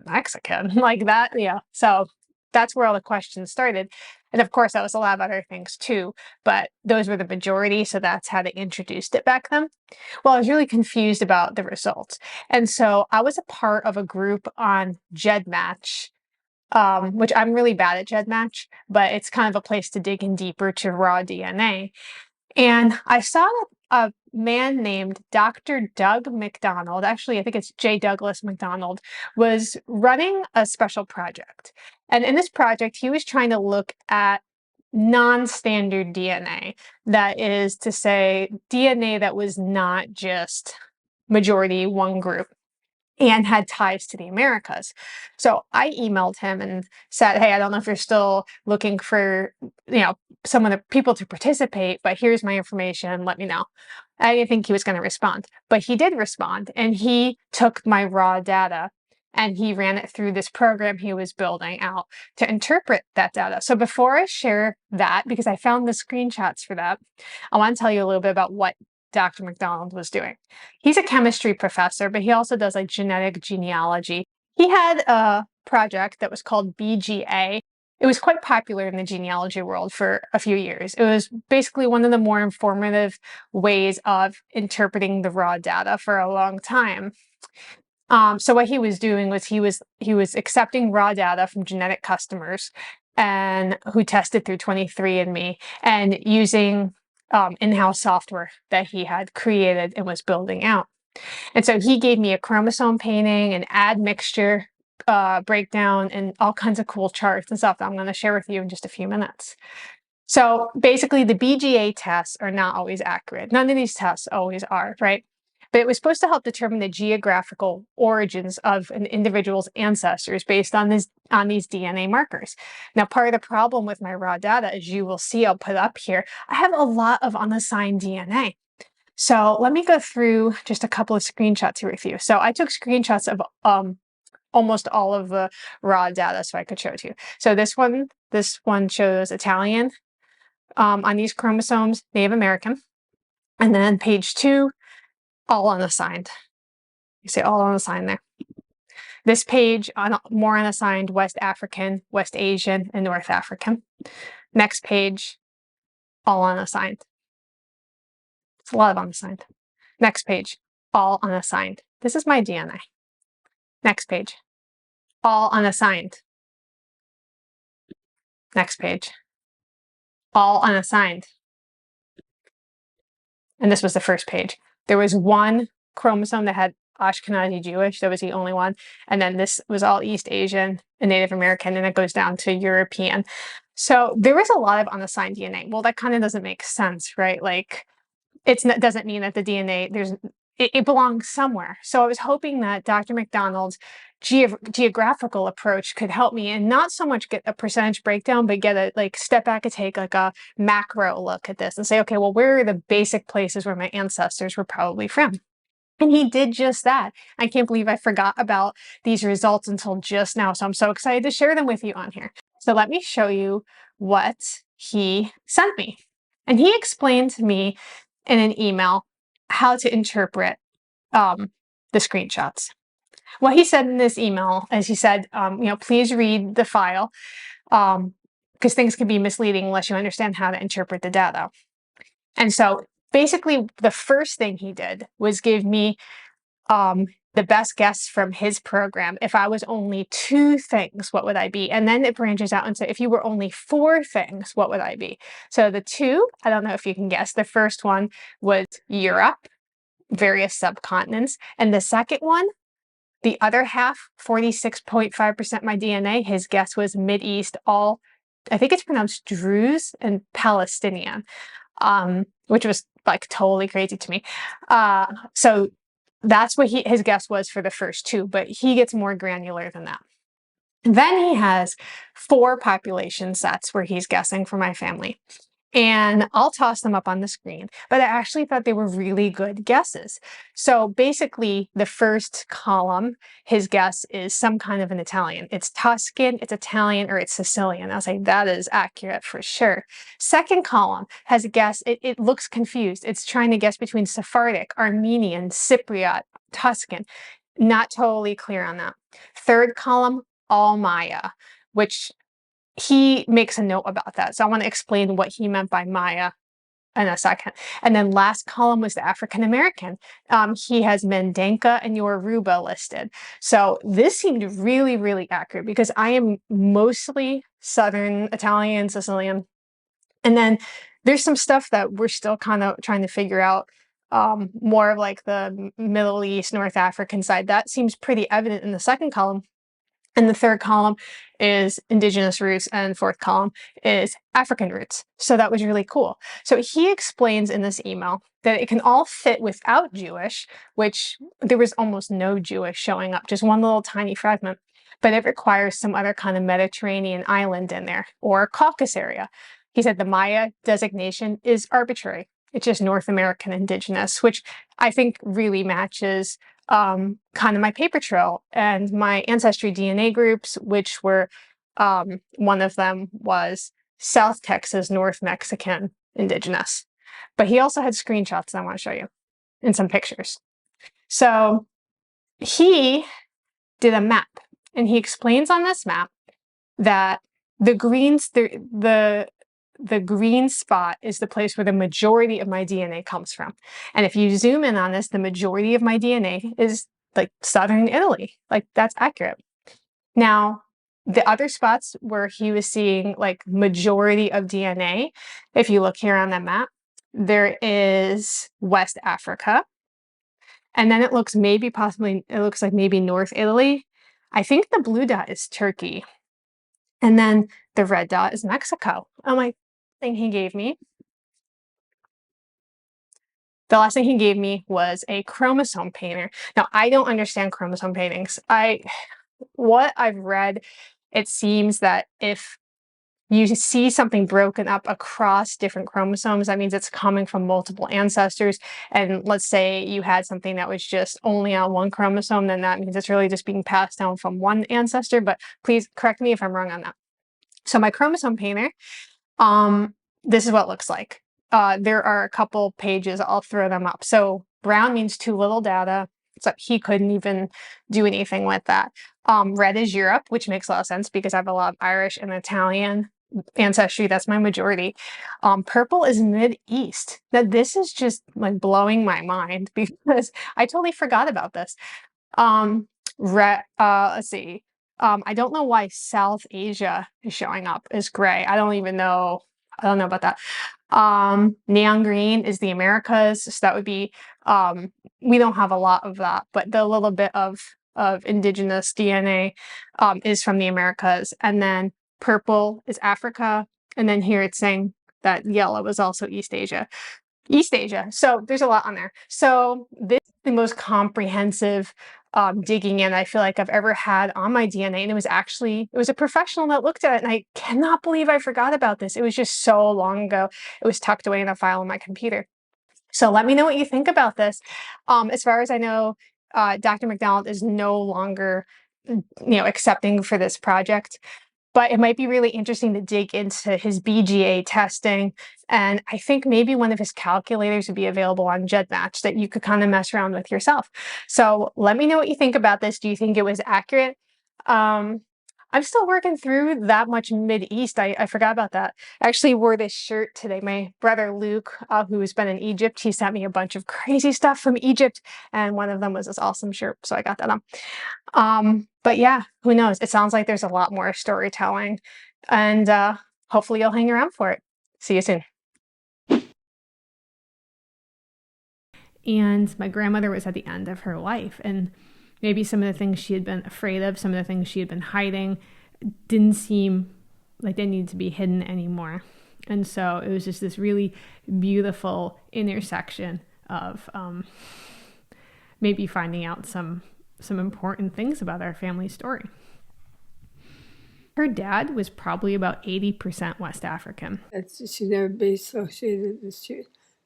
Mexican? Like that? Yeah. So that's where all the questions started. And of course, that was a lot of other things too, but those were the majority. So that's how they introduced it back then. Well, I was really confused about the results. And so I was a part of a group on GEDmatch, which I'm really bad at GEDmatch, but it's kind of a place to dig in deeper to raw DNA. And I saw a man named Dr. Doug McDonald, actually, I think it's J. Douglas McDonald, was running a special project. And in this project, he was trying to look at non-standard DNA. That is to say, DNA that was not just majority one group and had ties to the Americas. So I emailed him and said, hey, I don't know if you're still looking for, some of the people to participate, but here's my information, let me know. I didn't think he was going to respond, but he did respond, and he took my raw data and he ran it through this program he was building out to interpret that data. So before I share that, because I found the screenshots for that, I want to tell you a little bit about what Dr. McDonald was doing. He's a chemistry professor, but he also does like genetic genealogy. He had a project that was called BGA. It was quite popular in the genealogy world for a few years. It was basically one of the more informative ways of interpreting the raw data for a long time. So what he was doing was he was accepting raw data from genetic customers and who tested through 23andMe and using in-house software that he had created and was building out. And so he gave me a chromosome painting, an admixture breakdown, and all kinds of cool charts and stuff that I'm going to share with you in just a few minutes. So basically, the BGA tests are not always accurate. None of these tests always are, right? But it was supposed to help determine the geographical origins of an individual's ancestors based on these DNA markers. Now, part of the problem with my raw data, as you will see, I'll put up here, I have a lot of unassigned DNA. So let me go through just a couple of screenshots here with you. So I took screenshots of almost all of the raw data so I could show it to you. So this one shows Italian on these chromosomes, Native American. And then page 2, all unassigned. You see all unassigned there. This page, more unassigned, West African, West Asian, and North African. Next page, all unassigned. It's a lot of unassigned. Next page, all unassigned. This is my DNA. Next page, all unassigned. Next page, all unassigned. And this was the first page. There was one chromosome that had Ashkenazi Jewish. That was the only one. And then this was all East Asian and Native American, and it goes down to European. So there was a lot of unassigned DNA. Well, that kind of doesn't make sense, right? Like, doesn't mean that the DNA, it belongs somewhere. So I was hoping that Dr. McDonald's geographical approach could help me and not so much get a percentage breakdown, but get a step back and take like a macro look at this and say, okay, well, where are the basic places where my ancestors were probably from? And he did just that. I can't believe I forgot about these results until just now. So I'm so excited to share them with you on here. So let me show you what he sent me. And he explained to me in an email how to interpret the screenshots. What he said in this email is he said, please read the file because things can be misleading unless you understand how to interpret the data. And so basically the first thing he did was give me the best guess from his program. If I was only 2 things, what would I be? And then it branches out and says, if you were only 4 things, what would I be? So the 2, I don't know if you can guess. The first one was Europe, various subcontinents. And the second one, the other half, 46.5% my DNA, his guess was Mideast, all, I think it's pronounced Druze and Palestinian, which was like totally crazy to me. So that's what his guess was for the first 2, but he gets more granular than that. Then he has 4 population sets where he's guessing for my family. And I'll toss them up on the screen, but I actually thought they were really good guesses. So basically, the first column, his guess is some kind of an Italian. It's Tuscan, it's Italian, or it's Sicilian. I was like, that is accurate for sure. Second column has a guess. It looks confused. It's trying to guess between Sephardic, Armenian, Cypriot, Tuscan. Not totally clear on that. Third column, all Maya, which he makes a note about that. So I want to explain what he meant by Maya in a second. And then last column was the African American. He has Mendenka and Yoruba listed. So this seemed really, really accurate because I am mostly Southern Italian, Sicilian. And then There's some stuff that we're still kind of trying to figure out, more of like the Middle East, North African side. That seems pretty evident in the second column. And the third column is indigenous roots, and fourth column is African roots. So that was really cool. So he explains in this email that it can all fit without Jewish, which there was almost no Jewish showing up, just one little tiny fragment, but it requires some other kind of Mediterranean island in there, or Caucasus area. He said the Maya designation is arbitrary. It's just North American indigenous, which I think really matches kind of my paper trail and my ancestry DNA groups, which were, one of them was South Texas, North Mexican indigenous. But he also had screenshots that I want to show you and some pictures. So he did a map, and he explains on this map that the greens, the green spot is the place where the majority of my DNA comes from. And if you zoom in on this, the majority of my DNA is like southern Italy. Like, that's accurate. Now, the other spots where he was seeing like majority of DNA, if you look here on the map, there is West Africa. And then it looks like maybe North Italy. I think the blue dot is Turkey. And then the red dot is Mexico. I'm like, thing he gave me. The last thing he gave me was a chromosome painter. Now, I don't understand chromosome paintings. What I've read, it seems that if you see something broken up across different chromosomes, that means it's coming from multiple ancestors. And let's say you had something that was just only on one chromosome, then that means it's really just being passed down from one ancestor. But please correct me if I'm wrong on that. So my chromosome painter, this is what it looks like. There are a couple pages, I'll throw them up. So brown means too little data. So he couldn't even do anything with that. Red is Europe, which makes a lot of sense because I have a lot of Irish and Italian ancestry. That's my majority. Purple is Mid-East. Now this is just like blowing my mind because I totally forgot about this. Let's see. I don't know why South Asia is showing up as gray. I don't know about that. Neon green is the Americas. So that would be, we don't have a lot of that, but the little bit of indigenous DNA is from the Americas. And then purple is Africa. And then here it's saying that yellow is also East Asia. So there's a lot on there. So this is the most comprehensive digging in I feel like I've ever had on my DNA. And it was a professional that looked at it, and I cannot believe I forgot about this. It was just so long ago. It was tucked away in a file on my computer. So let me know what you think about this. As far as I know, Dr. McDonald is no longer, accepting for this project. But it might be really interesting to dig into his BGA testing. And I think maybe one of his calculators would be available on GEDmatch that you could kind of mess around with yourself. So let me know what you think about this. Do you think it was accurate? I'm still working through that much Mid-East. I forgot about that. I actually wore this shirt today. My brother Luke, who's been in Egypt, he sent me a bunch of crazy stuff from Egypt. And one of them was this awesome shirt. So I got that on. But yeah, who knows? It sounds like there's a lot more storytelling, and hopefully you'll hang around for it. See you soon. And my grandmother was at the end of her life, and maybe some of the things she had been afraid of, some of the things she had been hiding, didn't seem like they needed to be hidden anymore. And so it was just this really beautiful intersection of maybe finding out some important things about our family story. Her dad was probably about 80% West African. She'd never be associated with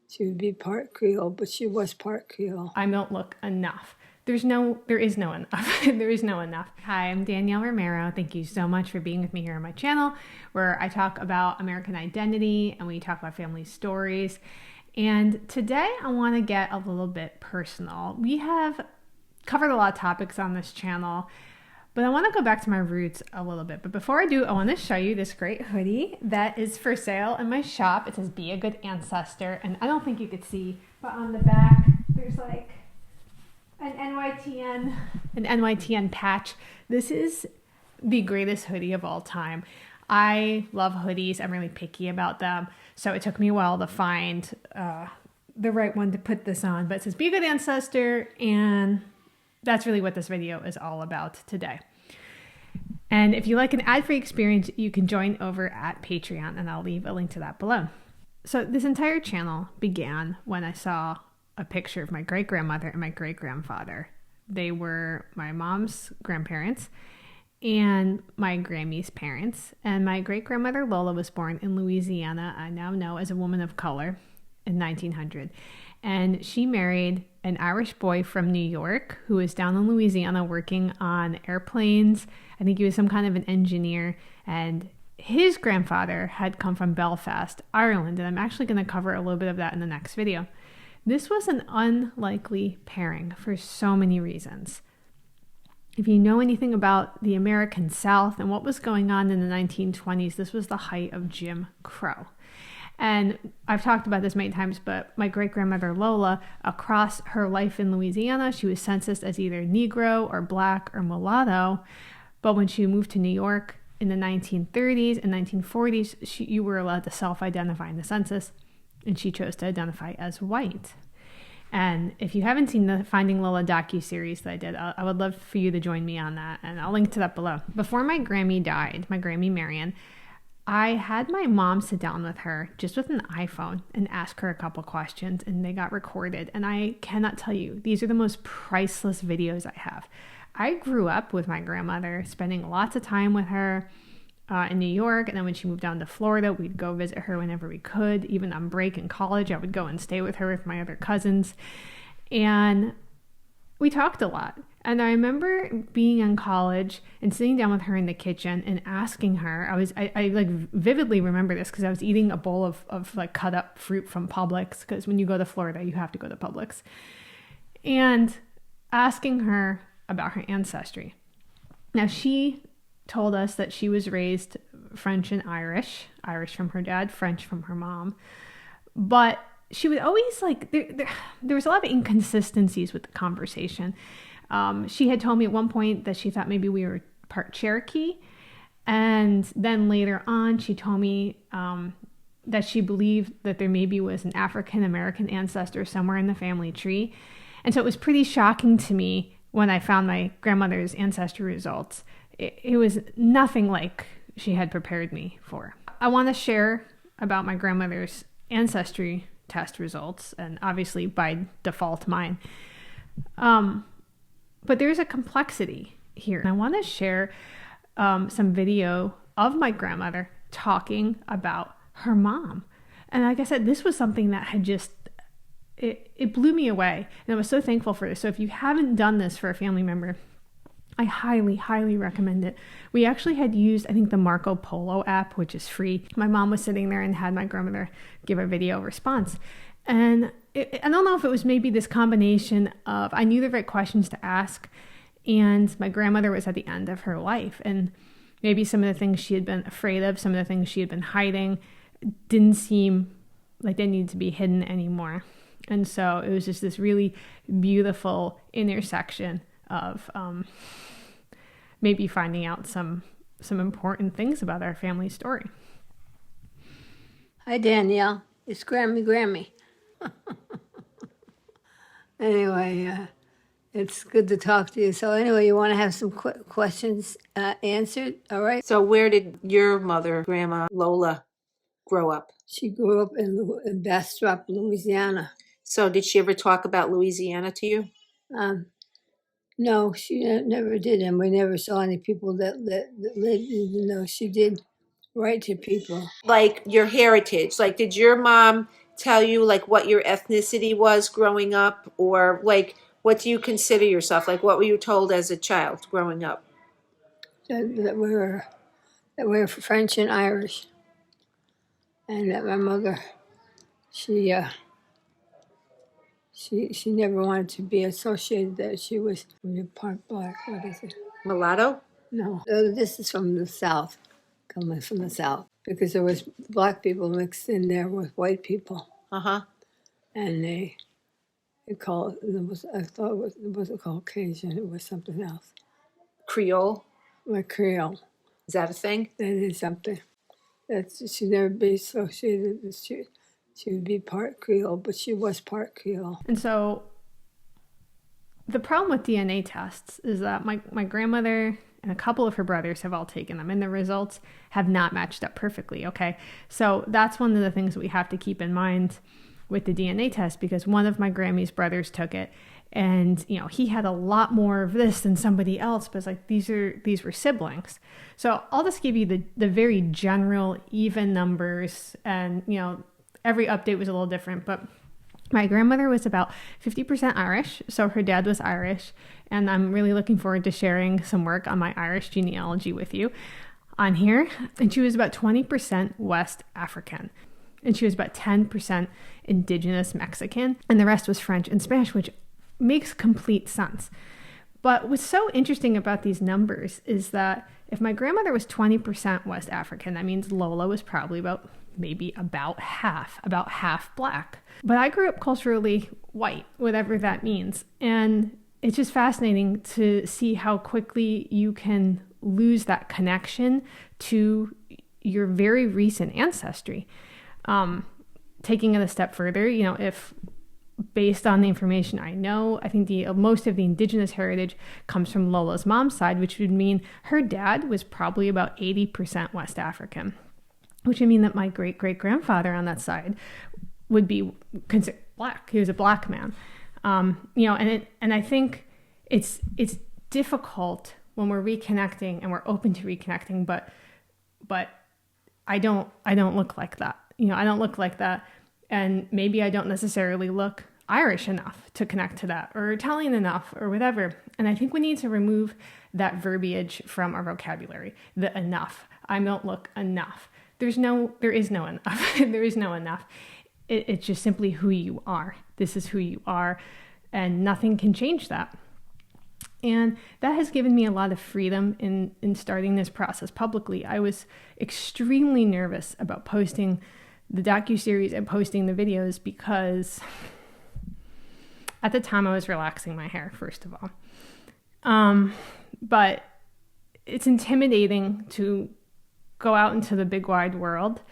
she would be part Creole, but she was part Creole. I don't look enough. There is no enough. There is no enough. Hi, I'm Danielle Romero. Thank you so much for being with me here on my channel, where I talk about American identity and we talk about family stories. And today I want to get a little bit personal. We have covered a lot of topics on this channel, but I want to go back to my roots a little bit. But before I do, I want to show you this great hoodie that is for sale in my shop. It says "Be a Good Ancestor," and I don't think you could see, but on the back there's like an NYTN patch. This is the greatest hoodie of all time. I love hoodies. I'm really picky about them. So it took me a while to find the right one to put this on. But it says, be a good ancestor. And that's really what this video is all about today. And if you like an ad-free experience, you can join over at Patreon, and I'll leave a link to that below. So this entire channel began when I saw a picture of my great-grandmother and my great-grandfather. They were my mom's grandparents and my Grammy's parents. And my great-grandmother Lola was born in Louisiana, I now know as a woman of color, in 1900. And she married an Irish boy from New York who was down in Louisiana working on airplanes. I think he was some kind of an engineer. And his grandfather had come from Belfast, Ireland. And I'm actually going to cover a little bit of that in the next video. This was an unlikely pairing for so many reasons. If you know anything about the American South and what was going on in the 1920s, this was the height of Jim Crow. And I've talked about this many times, but my great-grandmother Lola, across her life in Louisiana, she was censused as either Negro or Black or mulatto. But when she moved to New York in the 1930s and 1940s, you were allowed to self-identify in the census, and she chose to identify as white. And if you haven't seen the Finding Lola docuseries that I did, I would love for you to join me on that, and I'll link to that below. Before my Grammy died, my Grammy Marian, I had my mom sit down with her just with an iPhone and ask her a couple questions, and they got recorded. And I cannot tell you, these are the most priceless videos I have. I grew up with my grandmother, spending lots of time with her in New York. And then when she moved down to Florida, we'd go visit her whenever we could. Even on break in college, I would go and stay with her with my other cousins. And we talked a lot. And I remember being in college and sitting down with her in the kitchen and asking her, I like vividly remember this because I was eating a bowl of like cut up fruit from Publix, because when you go to Florida, you have to go to Publix, and asking her about her ancestry. Now, she told us that she was raised French and Irish from her dad, French from her mom, but she would always like, there was a lot of inconsistencies with the conversation. She had told me at one point that she thought maybe we were part Cherokee. And then later on, she told me that she believed that there maybe was an African American ancestor somewhere in the family tree. And so it was pretty shocking to me when I found my grandmother's ancestry results. It was nothing like she had prepared me for. I want to share about my grandmother's ancestry test results, and obviously by default mine. But there's a complexity here. I want to share some video of my grandmother talking about her mom. And like I said, this was something that had just, it blew me away. And I was so thankful for this. So if you haven't done this for a family member, I highly, highly recommend it. We actually had used, I think, the Marco Polo app, which is free. My mom was sitting there and had my grandmother give a video response. And I don't know if it was maybe this combination of I knew the right questions to ask, and my grandmother was at the end of her life. And maybe some of the things she had been afraid of, some of the things she had been hiding, didn't seem like they needed to be hidden anymore. And so it was just this really beautiful intersection of maybe finding out some important things about our family story. Hi, Danielle. It's Grammy. Anyway, it's good to talk to you. So anyway, you want to have some questions answered? All right. So where did your mother, Grandma Lola, grow up? She grew up in Bastrop, Louisiana. So did she ever talk about Louisiana to you? No, she never did, and we never saw any people that lived, even though she did write to people. Like your heritage, like did your mom tell you like what your ethnicity was growing up, or like what do you consider yourself? Like what were you told as a child growing up? That we were French and Irish, and that my mother, she never wanted to be associated that she was part Black. What is it? Mulatto? No, this is from the South, coming from the South, because there was Black people mixed in there with white people. Uh-huh. And they called it, I thought it wasn't Caucasian, it was something else. Creole? Like Creole. Is that a thing? That is something. She'd never be associated with she would be part Creole, but she was part Creole. And so the problem with DNA tests is that my grandmother and a couple of her brothers have all taken them, and the results have not matched up perfectly, okay? So that's one of the things that we have to keep in mind with the DNA test, because one of my Grammy's brothers took it, and he had a lot more of this than somebody else, but it's like these were siblings. So I'll just give you the very general even numbers, and every update was a little different, but my grandmother was about 50% Irish, so her dad was Irish, and I'm really looking forward to sharing some work on my Irish genealogy with you on here. And she was about 20% West African, and she was about 10% Indigenous Mexican, and the rest was French and Spanish, which makes complete sense. But what's so interesting about these numbers is that if my grandmother was 20% West African, that means Lola was probably about half Black. But I grew up culturally white, whatever that means. And it's just fascinating to see how quickly you can lose that connection to your very recent ancestry. Taking it a step further, if based on the information I know, I think most of the Indigenous heritage comes from Lola's mom's side, which would mean her dad was probably about 80% West African, which would mean that my great-great-grandfather on that side would be considered Black. He was a Black man. And I think it's difficult when we're reconnecting and we're open to reconnecting, but I don't look like that. I don't look like that, and maybe I don't necessarily look Irish enough to connect to that, or Italian enough, or whatever. And I think we need to remove that verbiage from our vocabulary. The enough. I don't look enough. There is no enough. There is no enough. It's just simply who you are. This is who you are, and nothing can change that. And that has given me a lot of freedom in starting this process publicly. I was extremely nervous about posting the docuseries and posting the videos because at the time I was relaxing my hair, first of all. But it's intimidating to go out into the big wide world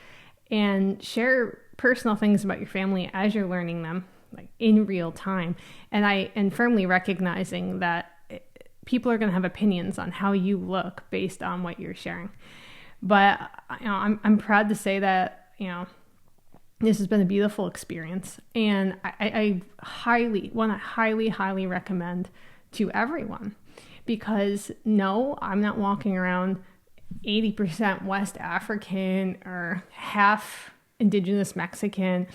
and share personal things about your family as you're learning them, like in real time. And firmly recognizing that people are going to have opinions on how you look based on what you're sharing. But I'm proud to say that this has been a beautiful experience, and I highly recommend to everyone, because no, I'm not walking around 80% West African or half Indigenous Mexican,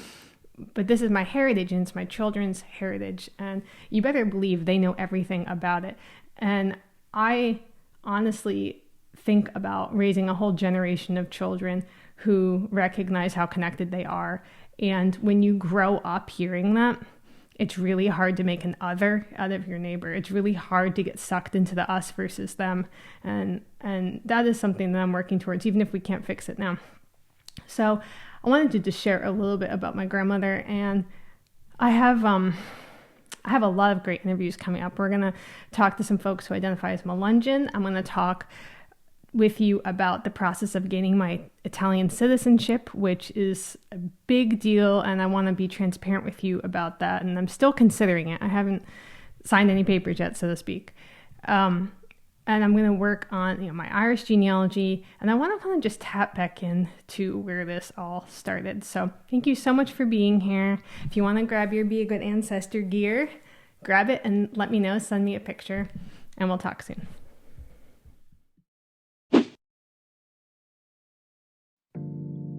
but this is my heritage, and it's my children's heritage, and you better believe they know everything about it. And I honestly think about raising a whole generation of children who recognize how connected they are. And when you grow up hearing that, it's really hard to make an other out of your neighbor. It's really hard to get sucked into the us versus them. And that is something that I'm working towards, even if we can't fix it now. So I wanted to just share a little bit about my grandmother, and I have a lot of great interviews coming up. We're going to talk to some folks who identify as Melungeon. I'm going to talk with you about the process of gaining my Italian citizenship, which is a big deal, and I want to be transparent with you about that. And I'm still considering it. I haven't signed any papers yet, so to speak. And I'm going to work on my Irish genealogy, and I want to kind of just tap back in to where this all started. So thank you so much for being here. If you want to grab your Be a Good Ancestor gear, grab it and let me know. Send me a picture, and we'll talk soon.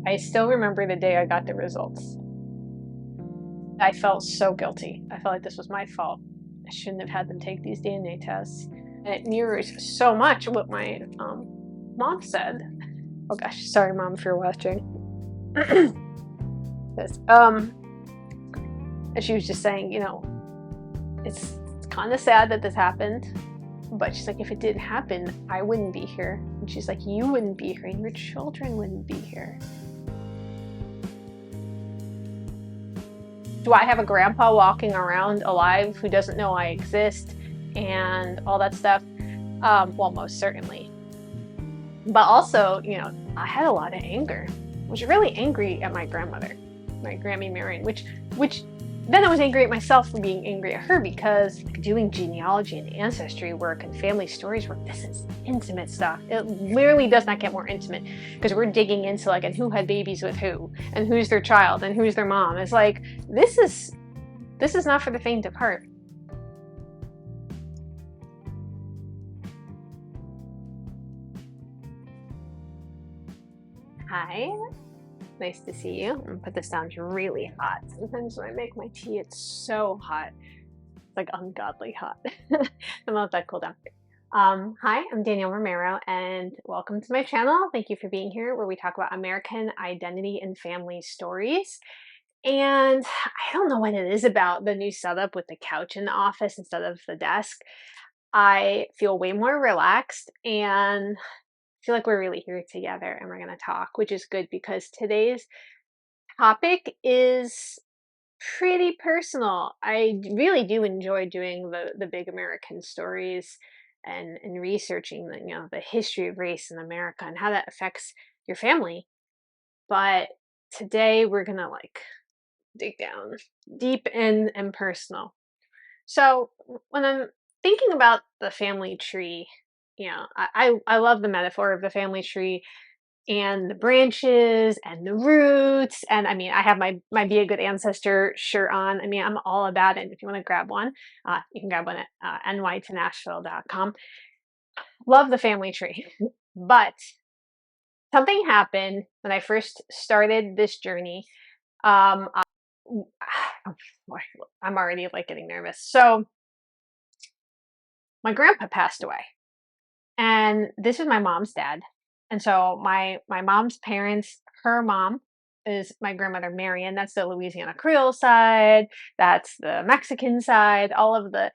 I still remember the day I got the results. I felt so guilty. I felt like this was my fault. I shouldn't have had them take these DNA tests. And it mirrors so much what my mom said. Oh gosh, sorry mom if you're watching. This. And she was just saying, it's kind of sad that this happened. But she's like, if it didn't happen, I wouldn't be here. And she's like, you wouldn't be here, and your children wouldn't be here. Do I have a grandpa walking around alive who doesn't know I exist and all that stuff? Well, most certainly. But also, I had a lot of anger. I was really angry at my grandmother, my Grammy Marian, which then I was angry at myself for being angry at her, because doing genealogy and ancestry work and family stories work, this is intimate stuff. It literally does not get more intimate, because we're digging into like, and who had babies with who, and who's their child, and who's their mom. It's like, this is not for the faint of heart. Hi, nice to see you. I'm gonna put this down. It's really hot. Sometimes when I make my tea, it's so hot. It's like ungodly hot. I'm gonna let that cool down. Hi, I'm Danielle Romero, and welcome to my channel. Thank you for being here, where we talk about American identity and family stories. And I don't know what it is about the new setup with the couch in the office instead of the desk. I feel way more relaxed, and feel like we're really here together and we're going to talk, which is good, because today's topic is pretty personal. I really do enjoy doing the big American stories and researching the history of race in America and how that affects your family. But today we're going to like dig down deep and personal. So when I'm thinking about the family tree, I love the metaphor of the family tree and the branches and the roots. And I mean, I have my Be a Good Ancestor shirt on. I mean, I'm all about it. If you want to grab one, you can grab one at nytonashville.com. Love the family tree. But something happened when I first started this journey. I'm already like getting nervous. So my grandpa passed away. And this is my mom's dad. And so my mom's parents, her mom is my grandmother Marian. That's the Louisiana Creole side. That's the Mexican side. All of the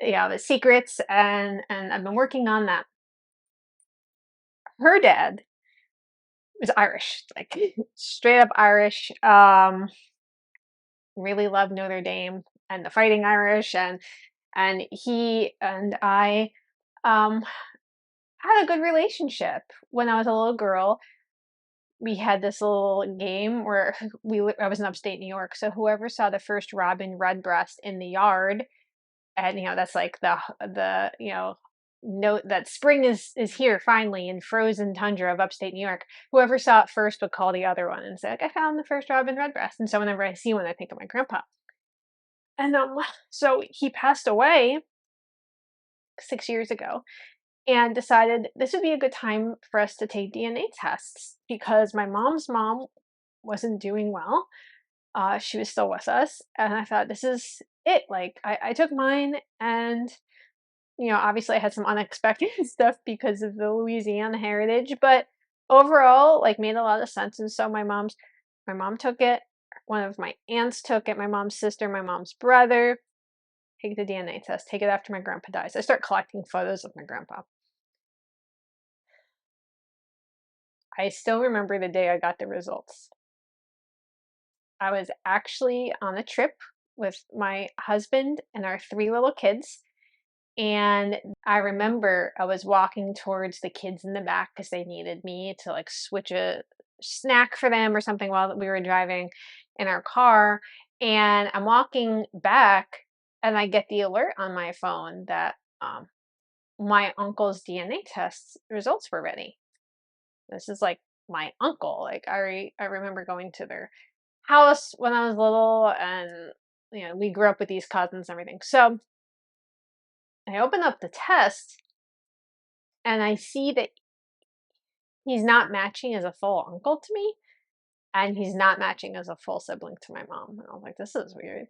the secrets, and I've been working on that. Her dad was Irish, like straight up Irish. Really loved Notre Dame and the Fighting Irish, and he and I had a good relationship. When I was a little girl, we had this little game where I was in upstate New York, so whoever saw the first robin redbreast in the yard, and that's like the note that spring is here finally in frozen tundra of upstate New York. Whoever saw it first would call the other one and say, like, I found the first robin redbreast. And so whenever I see one, I think of my grandpa. And so he passed away 6 years ago, and decided this would be a good time for us to take DNA tests, because my mom's mom wasn't doing well. She was still with us, and I thought, this is it. Like, I took mine, and obviously I had some unexpected stuff because of the Louisiana heritage, but overall, like, made a lot of sense. And so my mom took it. One of my aunts took it. My mom's sister, my mom's brother. Take the DNA test. Take it after my grandpa dies. I start collecting photos of my grandpa. I still remember the day I got the results. I was actually on a trip with my husband and our 3 little kids. And I remember I was walking towards the kids in the back because they needed me to like switch a snack for them or something while we were driving in our car. And I'm walking back, and I get the alert on my phone that my uncle's DNA test results were ready. This is like my uncle. Like, I remember going to their house when I was little, and we grew up with these cousins and everything. So I open up the test, and I see that he's not matching as a full uncle to me, and he's not matching as a full sibling to my mom. And I was like, this is weird.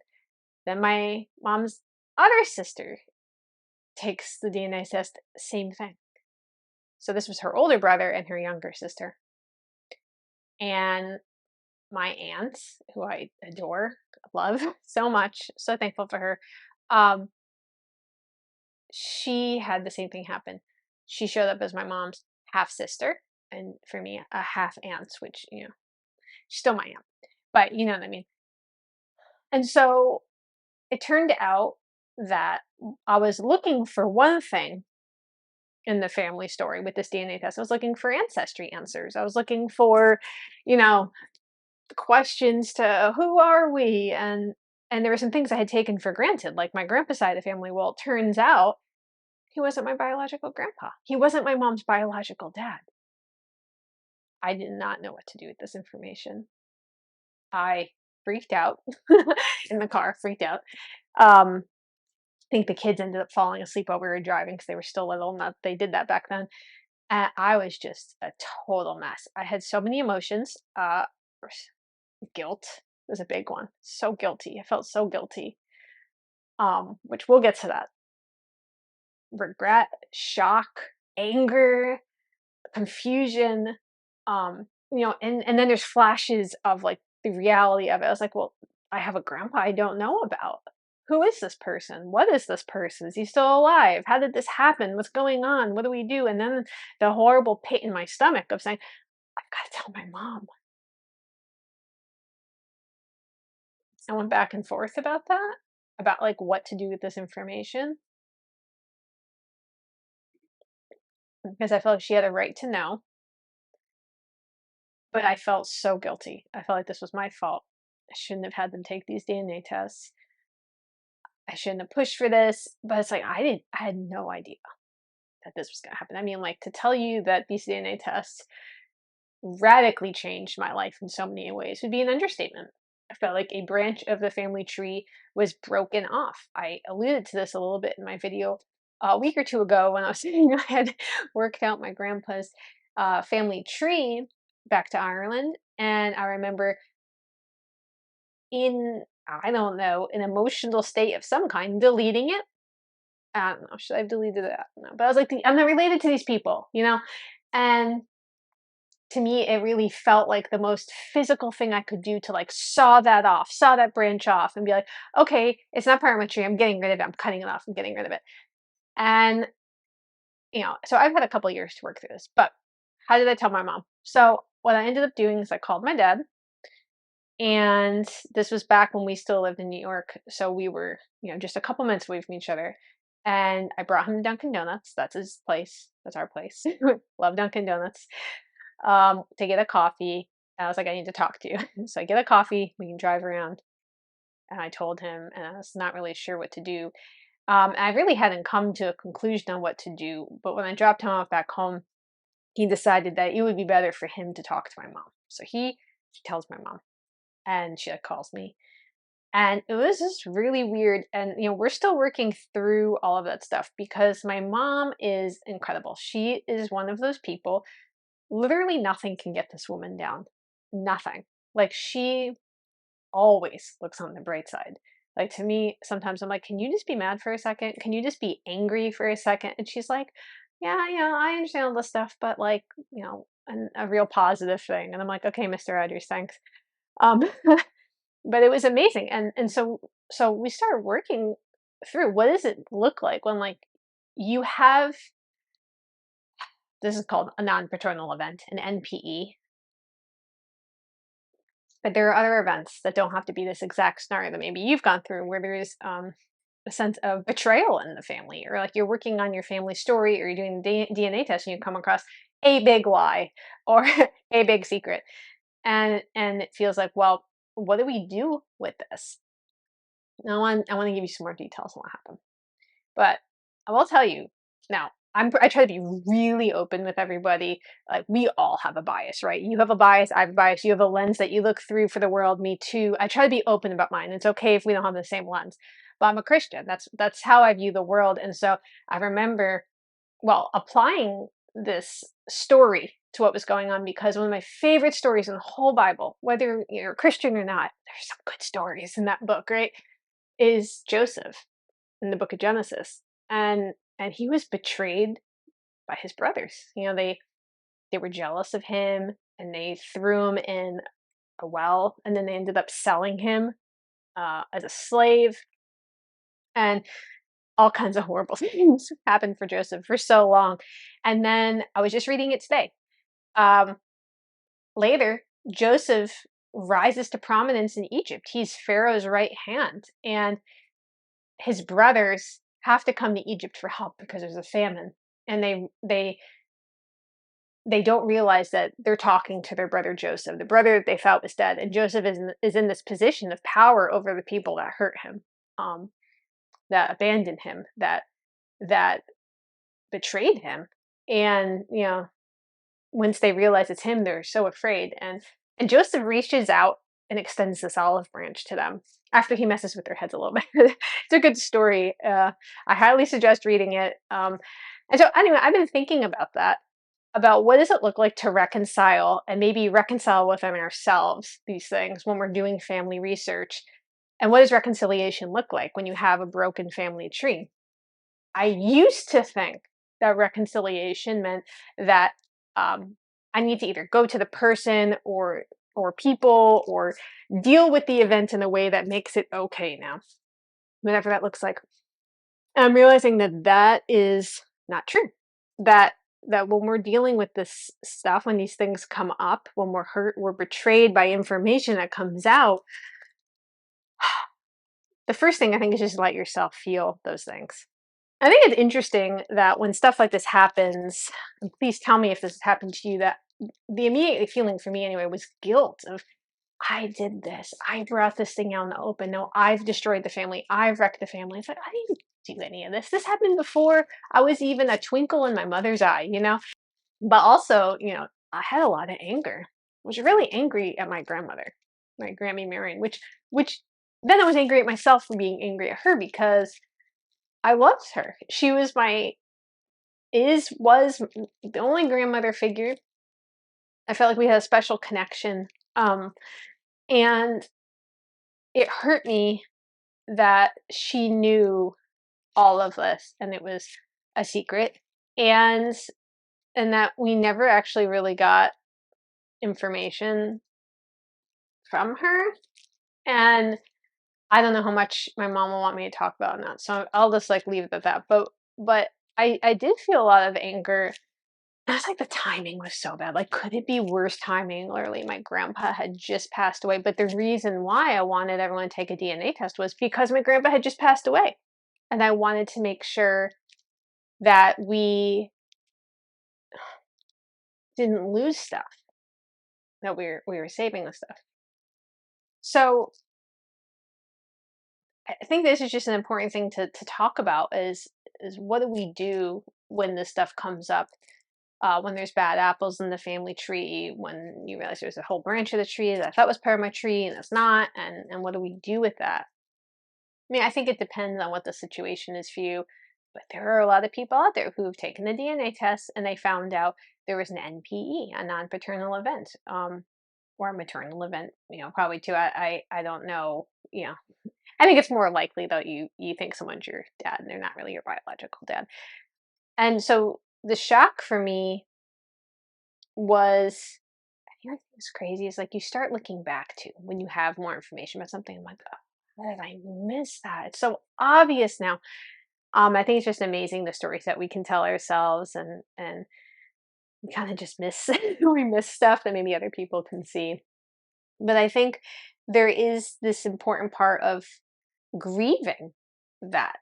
Then my mom's other sister takes the DNA test, same thing. So this was her older brother and her younger sister. And my aunt, who I adore, love so much, so thankful for her, she had the same thing happen. She showed up as my mom's half sister, and for me, a half aunt, which, she's still my aunt, but you know what I mean. And so it turned out that I was looking for one thing in the family story with this DNA test. I was looking for ancestry answers. I was looking for, you know, questions to who are we? And there were some things I had taken for granted, like my grandpa's side of the family. Well, it turns out he wasn't my biological grandpa. He wasn't my mom's biological dad. I did not know what to do with this information. I freaked out in the car, freaked out. I think the kids ended up falling asleep while we were driving because they were still little. Not they did that back then. And I was just a total mess. I had so many emotions. Guilt was a big one. So guilty. I felt so guilty. Which we'll get to that. Regret, shock, anger, confusion. And then there's flashes of like the reality of it. I was like, well, I have a grandpa I don't know about. Who is this person? What is this person? Is he still alive? How did this happen? What's going on? What do we do? And then the horrible pit in my stomach of saying, I've got to tell my mom. I went back and forth about that, about like what to do with this information. Because I felt like she had a right to know. But I felt so guilty. I felt like this was my fault. I shouldn't have had them take these DNA tests. I shouldn't have pushed for this. But it's like I had no idea that this was going to happen. I mean, like, to tell you that these DNA tests radically changed my life in so many ways would be an understatement. I felt like a branch of the family tree was broken off. I alluded to this a little bit in my video a week or two ago when I was saying I had worked out my grandpa's family tree back to Ireland. And I remember in, I don't know, an emotional state of some kind, deleting it. I don't know, should I have deleted it? No. But I was like, I'm not related to these people, you know? And to me, it really felt like the most physical thing I could do to like saw that branch off and be like, okay, it's not part of my tree. I'm getting rid of it. I'm cutting it off. I'm getting rid of it. And, so I've had a couple years to work through this, but how did I tell my mom? So what I ended up doing is I called my dad, and this was back when we still lived in New York. So we were, just a couple minutes away from each other. And I brought him to Dunkin' Donuts. That's his place. That's our place. Love Dunkin' Donuts. To get a coffee. And I was like, I need to talk to you. So I get a coffee. We can drive around. And I told him, and I was not really sure what to do. I really hadn't come to a conclusion on what to do. But when I dropped him off back home, he decided that it would be better for him to talk to my mom. So he tells my mom, and she calls me. And it was just really weird. And, we're still working through all of that stuff because my mom is incredible. She is one of those people. Literally nothing can get this woman down. Nothing. Like, she always looks on the bright side. Like, to me, sometimes I'm like, can you just be mad for a second? Can you just be angry for a second? And she's like, yeah, I understand all this stuff, but like, a real positive thing. And I'm like, okay, Mr. Rogers, thanks. But it was amazing. And so we started working through what does it look like when like you have, this is called a non-paternal event, an NPE. But there are other events that don't have to be this exact scenario that maybe you've gone through where there is a sense of betrayal in the family, or like you're working on your family story, or you're doing the DNA test and you come across a big lie or a big secret. And it feels like, well, what do we do with this? Now I want to give you some more details on what happened. But I will tell you, now, I try to be really open with everybody. Like, we all have a bias, right? You have a bias, I have a bias, you have a lens that you look through for the world, me too. I try to be open about mine. It's okay if we don't have the same lens. But I'm a Christian. That's how I view the world. And so I remember, applying this story to what was going on, because one of my favorite stories in the whole Bible, whether you're a Christian or not, there's some good stories in that book, right? Is Joseph in the book of Genesis. And he was betrayed by his brothers. They were jealous of him, and they threw him in a well, and then they ended up selling him as a slave. And all kinds of horrible things happened for Joseph for so long. And then I was just reading it today. Later, Joseph rises to prominence in Egypt. He's Pharaoh's right hand. And his brothers have to come to Egypt for help because there's a famine. and they don't realize that they're talking to their brother Joseph, the brother that they thought was dead, and Joseph is in this position of power over the people that hurt him, that abandoned him, that betrayed him. And once they realize it's him, they're so afraid. And Joseph reaches out and extends this olive branch to them after he messes with their heads a little bit. It's a good story. I highly suggest reading it. And so anyway, I've been thinking about that, about what does it look like to reconcile, and maybe reconcile within ourselves these things when we're doing family research. And what does reconciliation look like when you have a broken family tree? I used to think that reconciliation meant that I need to either go to the person or people, or deal with the event in a way that makes it okay now, whatever that looks like. And I'm realizing that that is not true. That when we're dealing with this stuff, when these things come up, when we're hurt, we're betrayed by information that comes out, the first thing I think is just let yourself feel those things. I think it's interesting that when stuff like this happens, and please tell me if this has happened to you, that the immediate feeling for me anyway was guilt of, I did this. I brought this thing out in the open. No, I've destroyed the family. I've wrecked the family. It's like, I didn't do any of this. This happened before I was even a twinkle in my mother's eye, But also, I had a lot of anger. I was really angry at my grandmother, my Grammy Marian, which then I was angry at myself for being angry at her, because I loved her. She was was the only grandmother figure. I felt like we had a special connection. And it hurt me that she knew all of this and it was a secret, and that we never actually really got information from her. And I don't know how much my mom will want me to talk about that, so I'll just leave it at that. But I did feel a lot of anger. I was like, the timing was so bad. Could it be worse timing? Literally, my grandpa had just passed away. But the reason why I wanted everyone to take a DNA test was because my grandpa had just passed away. And I wanted to make sure that we didn't lose stuff, that we were saving the stuff. So I think this is just an important thing to talk about, is what do we do when this stuff comes up? When there's bad apples in the family tree, when you realize there's a whole branch of the tree that I thought was part of my tree and it's not, and what do we do with that? I mean, I think it depends on what the situation is for you, but there are a lot of people out there who've taken the DNA test and they found out there was an NPE, a non-paternal event, or a maternal event, probably too. I don't know, I think it's more likely that you think someone's your dad and they're not really your biological dad. And so the shock for me was, I think it's crazy, is you start looking back to when you have more information about something. I'm like, oh, how did I miss that? It's so obvious now. I think it's just amazing, the stories that we can tell ourselves, and we kind of just miss we miss stuff that maybe other people can see. But I think there is this important part of grieving that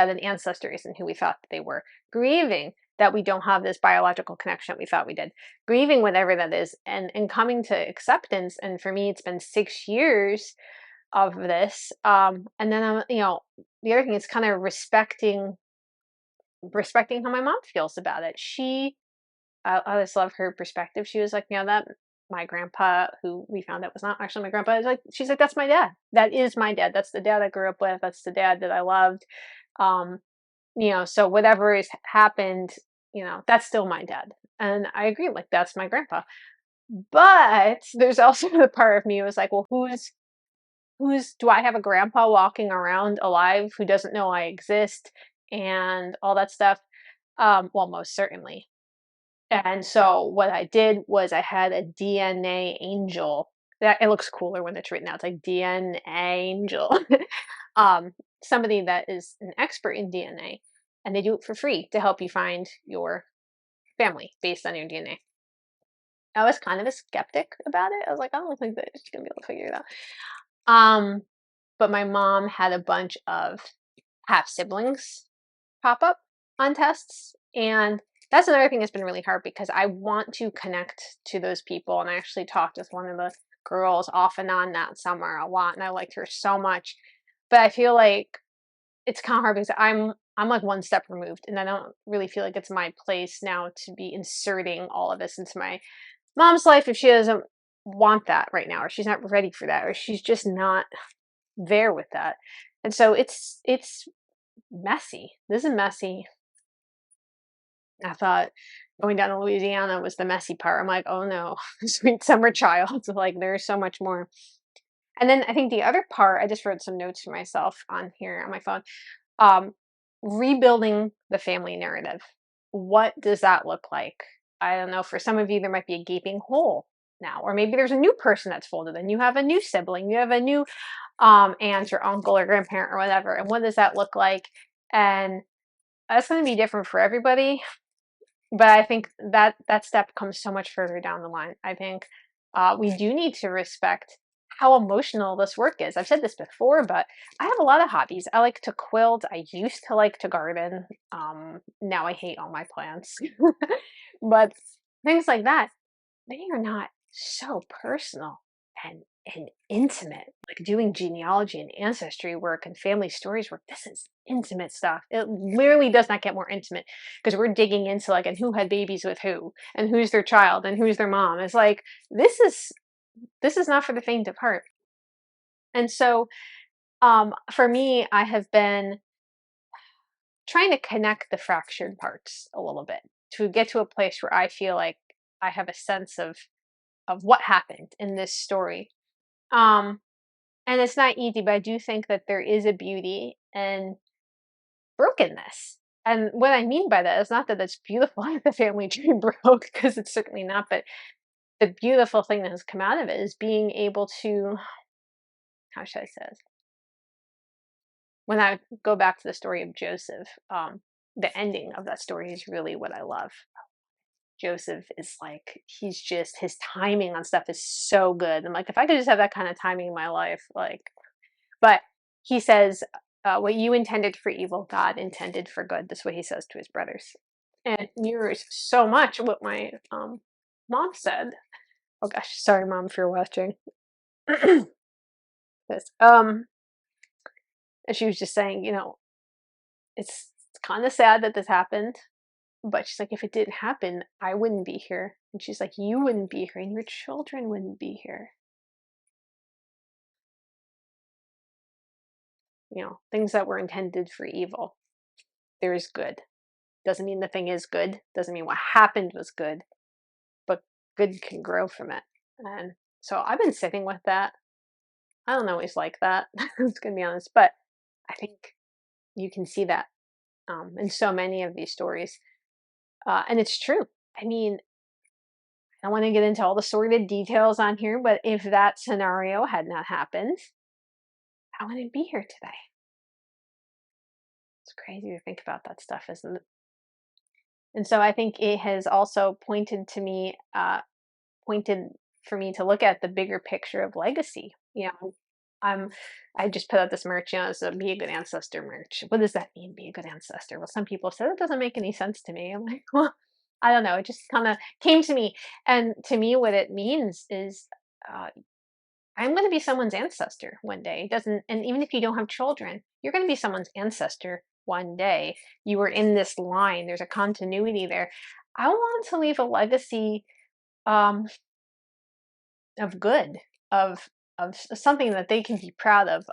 an ancestor isn't who we thought they were, grieving that we don't have this biological connection that we thought we did, grieving whatever that is, and coming to acceptance. And for me, it's been 6 years of this. And then I'm, the other thing is kind of respecting how my mom feels about it. I just love her perspective. She was like, that my grandpa, who we found out was not actually my grandpa, she's like, that's my dad. That is my dad. That's the dad I grew up with. That's the dad that I loved. So whatever has happened, that's still my dad. And I agree, that's my grandpa. But there's also the part of me who was like, well, do I have a grandpa walking around alive who doesn't know I exist and all that stuff? Well, most certainly. And so what I did was I had a DNA angel. That it looks cooler when it's written out. It's like DNA angel. Somebody that is an expert in DNA, and they do it for free to help you find your family based on your DNA. I was kind of a skeptic about it. I was like, I don't think that she's gonna be able to figure it out. But my mom had a bunch of half siblings pop up, on tests. And that's another thing that's been really hard because I want to connect to those people. And I actually talked with one of the girls off and on that summer a lot, and I liked her so much. But I feel like it's kind of hard because I'm like one step removed, and I don't really feel like it's my place now to be inserting all of this into my mom's life if she doesn't want that right now, or she's not ready for that, or she's just not there with that. And so it's messy. This is messy. I thought going down to Louisiana was the messy part. I'm like, oh no, sweet summer child. Like there's so much more. And then I think the other part, I just wrote some notes for myself on here on my phone. Rebuilding the family narrative. What does that look like? I don't know. For some of you, there might be a gaping hole now, or maybe there's a new person that's folded in. You have a new sibling, you have a new aunt or uncle or grandparent or whatever. And what does that look like? And that's going to be different for everybody. But I think that step comes so much further down the line. I think we do need to respect how emotional this work is. I've said this before, but I have a lot of hobbies. I like to quilt. I used to like to garden. Now I hate all my plants. But things like that, they are not so personal and intimate. Like doing genealogy and ancestry work and family stories work, this is intimate stuff. It literally does not get more intimate because we're digging into like, and who had babies with who, and who's their child, and who's their mom. It's like, this is not for the faint of heart. And so for me, I have been trying to connect the fractured parts a little bit to get to a place where I feel like I have a sense of what happened in this story. And it's not easy, but I do think that there is a beauty in brokenness. And what I mean by that is not that it's beautiful if the family tree broke, because it's certainly not, but the beautiful thing that has come out of it is being able to, how should I say this? When I go back to the story of Joseph, the ending of that story is really what I love. Joseph is like, he's just, his timing on stuff is so good. I'm like, if I could just have that kind of timing in my life, like, but he says, what you intended for evil, God intended for good. That's what he says to his brothers. And it mirrors so much what my mom said. Oh gosh, sorry, Mom, if you're watching. This, and she was just saying, you know, it's kind of sad that this happened. But she's like, if it didn't happen, I wouldn't be here. And she's like, you wouldn't be here and your children wouldn't be here. You know, things that were intended for evil. There is good. Doesn't mean the thing is good. Doesn't mean what happened was good. But good can grow from it. And so I've been sitting with that. I don't always like that. I'm just going to be honest. But I think you can see that in so many of these stories. And it's true. I mean, I don't want to get into all the sordid details on here, but if that scenario had not happened, I wouldn't be here today. It's crazy to think about that stuff, isn't it? And so I think it has also pointed for me to look at the bigger picture of legacy. You know, I just put out this merch, you know, it's a Be a Good Ancestor merch. What does that mean, be a good ancestor? Well, some people said it doesn't make any sense to me. I'm like, well, I don't know. It just kind of came to me. And to me, what it means is I'm going to be someone's ancestor one day. It doesn't, and even if you don't have children, you're going to be someone's ancestor one day. You were in this line. There's a continuity there. I want to leave a legacy of good, of something that they can be proud of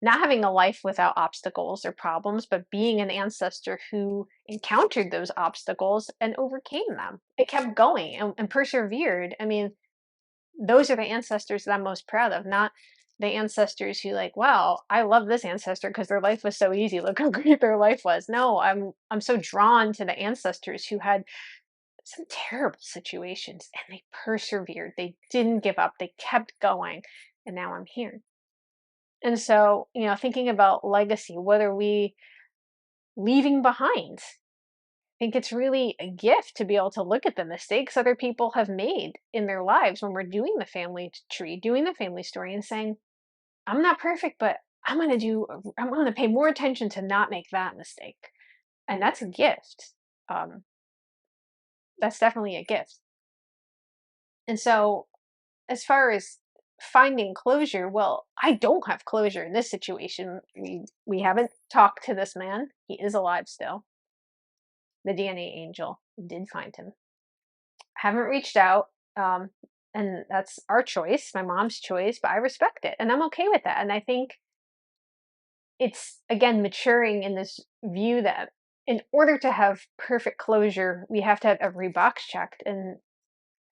not having a life without obstacles or problems, but being an ancestor who encountered those obstacles and overcame them. It kept going and persevered. I mean, those are the ancestors that I'm most proud of, not the ancestors who like, wow, I love this ancestor because their life was so easy. Look how great their life was. No, I'm so drawn to the ancestors who had some terrible situations and they persevered. They didn't give up. They kept going. And now I'm here. And so, you know, thinking about legacy, what are we leaving behind? I think it's really a gift to be able to look at the mistakes other people have made in their lives when we're doing the family tree, doing the family story, and saying, I'm not perfect, but I'm going to pay more attention to not make that mistake. And that's a gift. That's definitely a gift. And so, as far as finding closure, well, I don't have closure in this situation. We haven't talked to this man. He is alive still. The DNA angel did find him. Haven't reached out. And that's our choice, my mom's choice, but I respect it. And I'm okay with that. And I think it's, again, maturing in this view that in order to have perfect closure, we have to have every box checked. And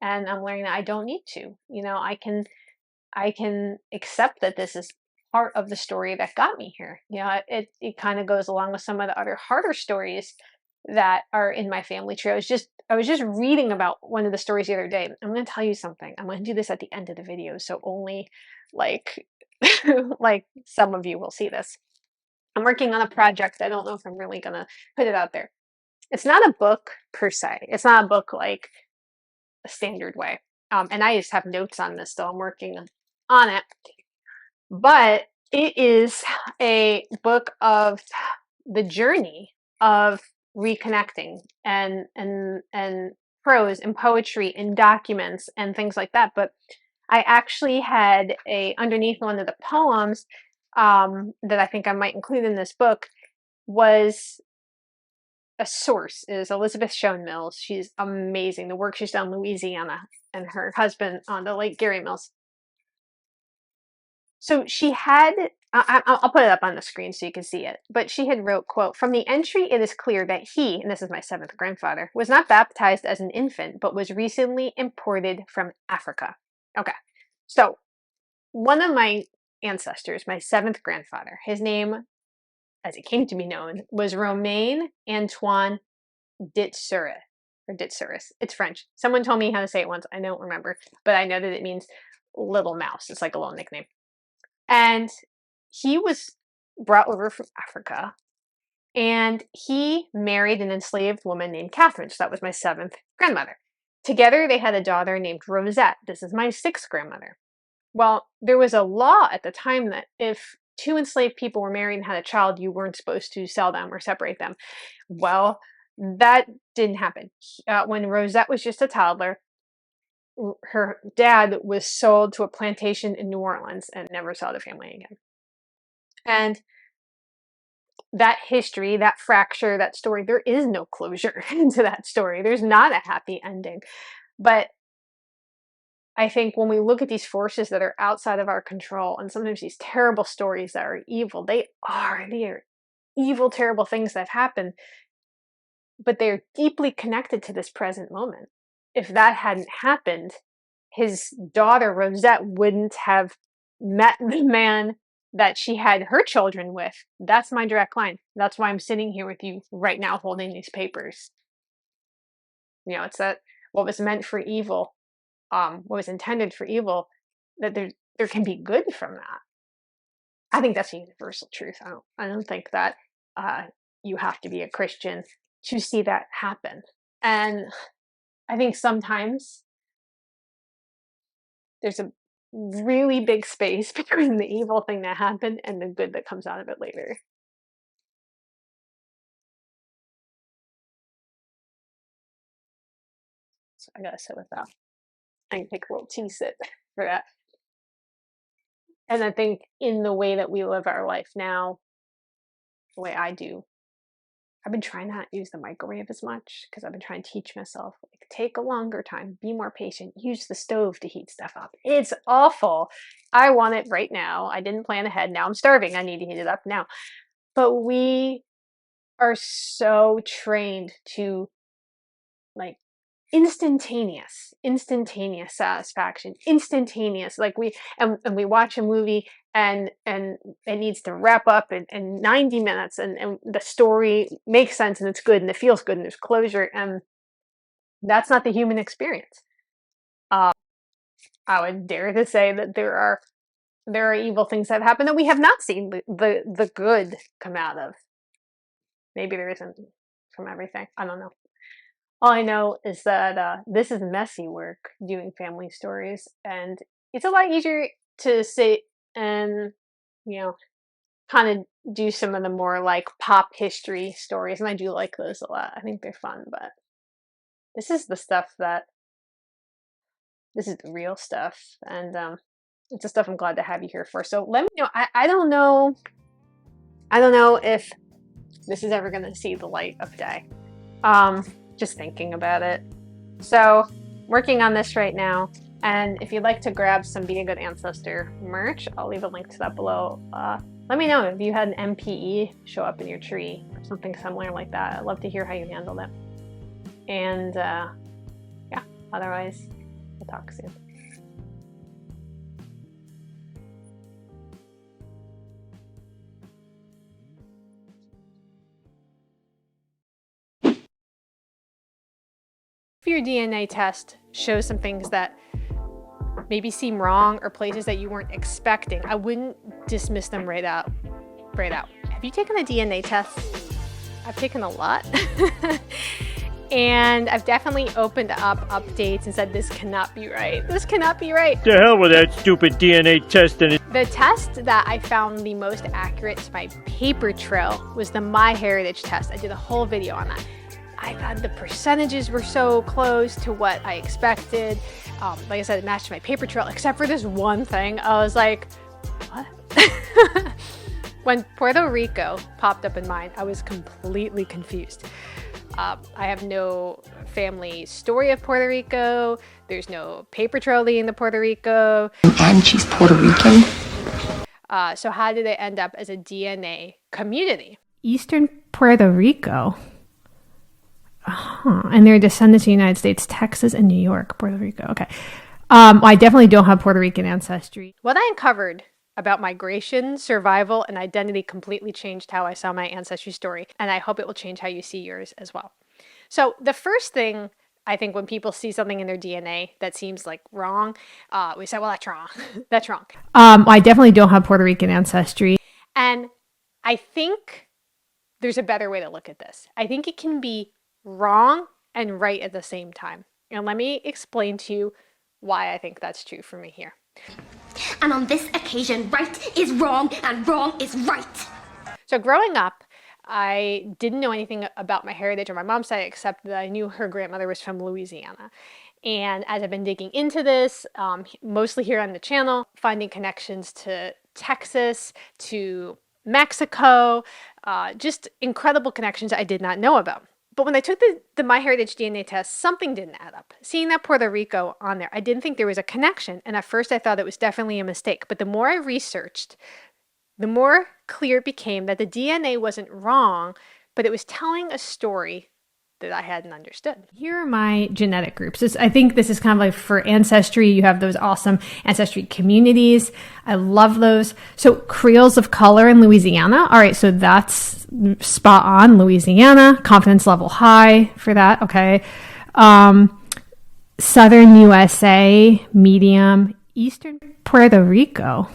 I'm learning that I don't need to. I can accept that this is part of the story that got me here. It kind of goes along with some of the other harder stories that are in my family tree. I was just reading about one of the stories the other day. I'm going to tell you something. I'm going to do this at the end of the video, so only like like some of you will see this. I'm working on a project. I don't know if I'm really going to put it out there. It's not a book per se. It's not a book like a standard way. And I just have notes on this, so I'm working on it. But it is a book of the journey of reconnecting and prose and poetry and documents and things like that. But I actually had underneath one of the poems that I think I might include in this book was a source is Elizabeth Shown Mills. She's amazing. The work she's done in Louisiana and her husband on the Lake Gary Mills. So she had, I'll put it up on the screen so you can see it, but she had wrote, quote, "From the entry, it is clear that he," and this is my seventh grandfather, "was not baptized as an infant, but was recently imported from Africa." Okay. So one of my ancestors, my seventh grandfather, his name, as it came to be known, was Roma Antoine Ditsuris, or Ditsuris. It's French. Someone told me how to say it once. I don't remember, but I know that it means little mouse. It's like a little nickname. And he was brought over from Africa, and he married an enslaved woman named Catherine. So that was my seventh grandmother. Together, they had a daughter named Rosette. This is my sixth grandmother. Well, there was a law at the time that if two enslaved people were married and had a child, you weren't supposed to sell them or separate them. Well, that didn't happen. When Rosette was just a toddler, her dad was sold to a plantation in New Orleans and never saw the family again. And that history, that fracture, that story, there is no closure to that story. There's not a happy ending. But I think when we look at these forces that are outside of our control, and sometimes these terrible stories that are evil, they are evil, terrible things that happen, but they're deeply connected to this present moment. If that hadn't happened, his daughter Rosette wouldn't have met the man that she had her children with. That's my direct line. That's why I'm sitting here with you right now holding these papers. It's that what was meant for evil, what was intended for evil, that there can be good from that. I think that's a universal truth. I don't think that you have to be a Christian to see that happen. And I think sometimes there's a really big space between the evil thing that happened and the good that comes out of it later. So I gotta sit with that. I can take a little tea sip for that. And I think in the way that we live our life now, the way I do, I've been trying not to use the microwave as much because I've been trying to teach myself, like, take a longer time, be more patient, use the stove to heat stuff up. It's awful. I want it right now. I didn't plan ahead. Now I'm starving. I need to heat it up now. But we are so trained to, like, instantaneous satisfaction, instantaneous. Like we watch a movie and it needs to wrap up in 90 minutes and the story makes sense and it's good and it feels good and there's closure, and that's not the human experience. I would dare to say that there are evil things that happen that we have not seen the good come out of. Maybe there isn't from everything. I don't know. All I know is that this is messy work, doing family stories, and it's a lot easier to sit and, kind of do some of the more like pop history stories, and I do like those a lot. I think they're fun, but this is the stuff that this is the real stuff, and it's the stuff I'm glad to have you here for. So let me know. I don't know. I don't know if this is ever going to see the light of day. Just thinking about it. So working on this right now. And if you'd like to grab some Be a Good Ancestor merch, I'll leave a link to that below. Let me know if you had an MPE show up in your tree or something similar like that. I'd love to hear how you handled it. And yeah, otherwise, we'll talk soon. If your DNA test shows some things that maybe seem wrong or places that you weren't expecting, I wouldn't dismiss them right out. Have you taken a DNA test? I've taken a lot. And I've definitely opened up updates and said, this cannot be right. This cannot be right. The hell with that stupid DNA testing. The test that I found the most accurate to my paper trail was the MyHeritage test. I did a whole video on that. I thought the percentages were so close to what I expected. Like I said, it matched my paper trail, except for this one thing. I was like, what? When Puerto Rico popped up in mine, I was completely confused. I have no family story of Puerto Rico. There's no paper trail leading to Puerto Rico. And she's Puerto Rican. So how did it end up as a DNA community? Eastern Puerto Rico. And they're descendants of the United States, Texas, and New York. Puerto Rico. Okay. I definitely don't have Puerto Rican ancestry. What I uncovered about migration, survival, and identity completely changed how I saw my ancestry story, and I hope it will change how you see yours as well. So the first thing I think when people see something in their DNA that seems like wrong, we say, well, that's wrong. That's wrong. I definitely don't have Puerto Rican ancestry. And I think there's a better way to look at this. I think it can be wrong and right at the same time. And let me explain to you why I think that's true for me here. And on this occasion, right is wrong and wrong is right. So growing up, I didn't know anything about my heritage or my mom's side, except that I knew her grandmother was from Louisiana. And as I've been digging into this, mostly here on the channel, finding connections to Texas, to Mexico, just incredible connections I did not know about. But when I took the MyHeritage DNA test, something didn't add up. Seeing that Puerto Rico on there, I didn't think there was a connection. And at first I thought it was definitely a mistake. But the more I researched, the more clear it became that the DNA wasn't wrong, but it was telling a story that I hadn't understood. Here are my genetic groups. I think this is kind of like for Ancestry. You have those awesome Ancestry communities. I love those. So Creoles of color in Louisiana. All right, so that's spot on. Louisiana, confidence level high for that. Okay. Southern USA, medium. Eastern Puerto Rico.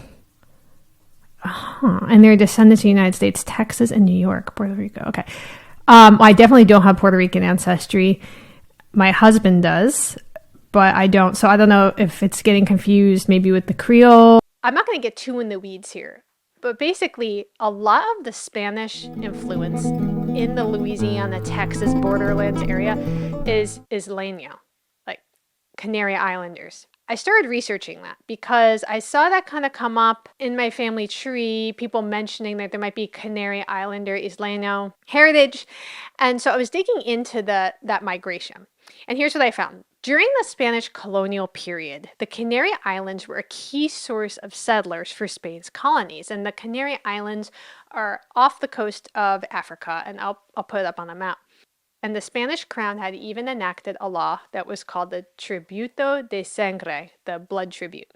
And they're descendants of the United States, Texas, and New York. Puerto Rico. Okay. I definitely don't have Puerto Rican ancestry. My husband does, but I don't. So I don't know if it's getting confused maybe with the Creole. I'm not going to get too in the weeds here, but basically a lot of the Spanish influence in the Louisiana, Texas borderlands area is Isleño, like Canary Islanders. I started researching that because I saw that kind of come up in my family tree, people mentioning that there might be Canary Islander, Isleño heritage. And so I was digging into that migration. And here's what I found. During the Spanish colonial period, the Canary Islands were a key source of settlers for Spain's colonies. And the Canary Islands are off the coast of Africa, and I'll put it up on a map. And the Spanish crown had even enacted a law that was called the Tributo de Sangre, the blood tribute.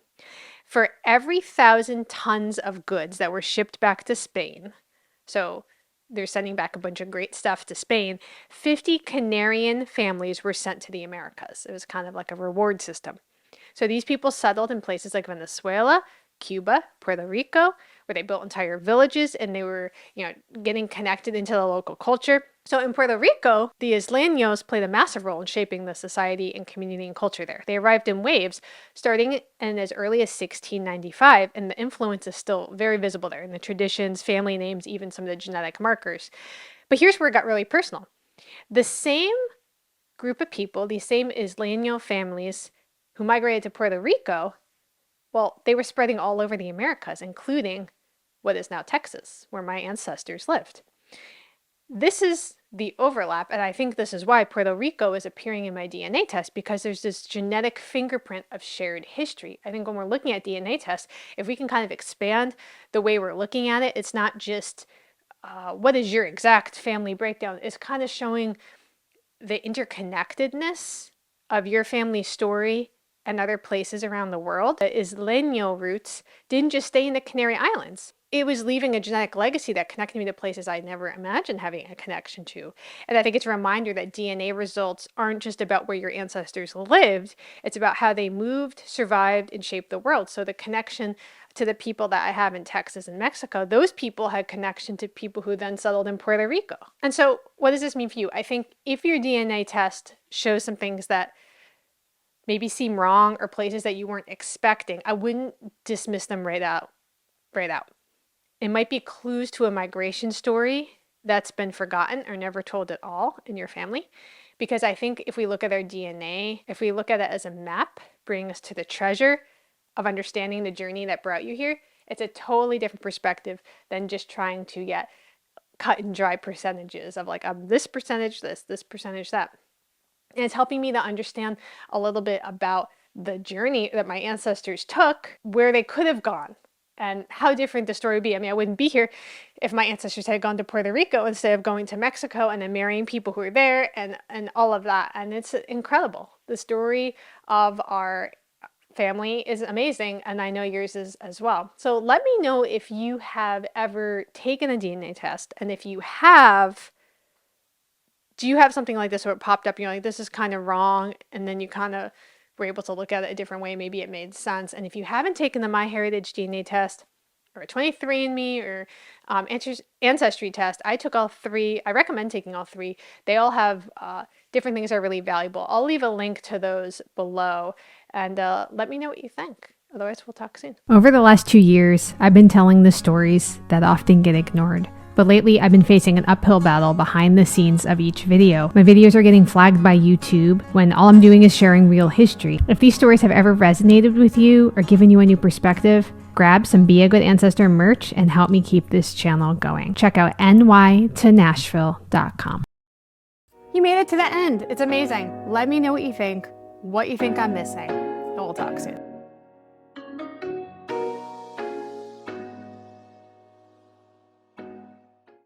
For every 1,000 tons of goods that were shipped back to Spain, so they're sending back a bunch of great stuff to Spain, 50 Canarian families were sent to the Americas. It was kind of like a reward system. So these people settled in places like Venezuela, Cuba, Puerto Rico, where they built entire villages and they were, getting connected into the local culture. So in Puerto Rico, the Isleños played a massive role in shaping the society and community and culture there. They arrived in waves starting in as early as 1695, and the influence is still very visible there in the traditions, family names, even some of the genetic markers. But here's where it got really personal. The same group of people, these same Isleño families who migrated to Puerto Rico, well, they were spreading all over the Americas, including what is now Texas, where my ancestors lived. This is the overlap, and I think this is why Puerto Rico is appearing in my DNA test, because there's this genetic fingerprint of shared history. I think when we're looking at DNA tests, if we can kind of expand the way we're looking at it, it's not just what is your exact family breakdown. It's kind of showing the interconnectedness of your family story and other places around the world. The Isleño roots didn't just stay in the Canary Islands. It was leaving a genetic legacy that connected me to places I never imagined having a connection to. And I think it's a reminder that DNA results aren't just about where your ancestors lived, it's about how they moved, survived, and shaped the world. So the connection to the people that I have in Texas and Mexico, those people had connection to people who then settled in Puerto Rico. And so what does this mean for you? I think if your DNA test shows some things that maybe seem wrong or places that you weren't expecting, I wouldn't dismiss them right out. It might be clues to a migration story that's been forgotten or never told at all in your family. Because I think if we look at our DNA, if we look at it as a map, bringing us to the treasure of understanding the journey that brought you here, it's a totally different perspective than just trying to get cut and dry percentages of like, this percentage this percentage that. And it's helping me to understand a little bit about the journey that my ancestors took, where they could have gone, and how different the story would be. I mean, I wouldn't be here if my ancestors had gone to Puerto Rico instead of going to Mexico and then marrying people who were there and all of that. And it's incredible. The story of our family is amazing, and I know yours is as well. So let me know if you have ever taken a DNA test, and if you have, do you have something like this where it popped up, you're like, this is kind of wrong, and then you kind of were able to look at it a different way, maybe it made sense. And if you haven't taken the MyHeritage DNA test or a 23andMe or Ancestry test, I took all three. I recommend taking all three. They all have different things that are really valuable. I'll leave a link to those below, and let me know what you think. Otherwise, we'll talk soon. Over the last 2 years, I've been telling the stories that often get ignored. But lately, I've been facing an uphill battle behind the scenes of each video. My videos are getting flagged by YouTube when all I'm doing is sharing real history. If these stories have ever resonated with you or given you a new perspective, grab some Be a Good Ancestor merch and help me keep this channel going. Check out nytonashville.com. You made it to the end. It's amazing. Let me know what you think I'm missing. And we'll talk soon.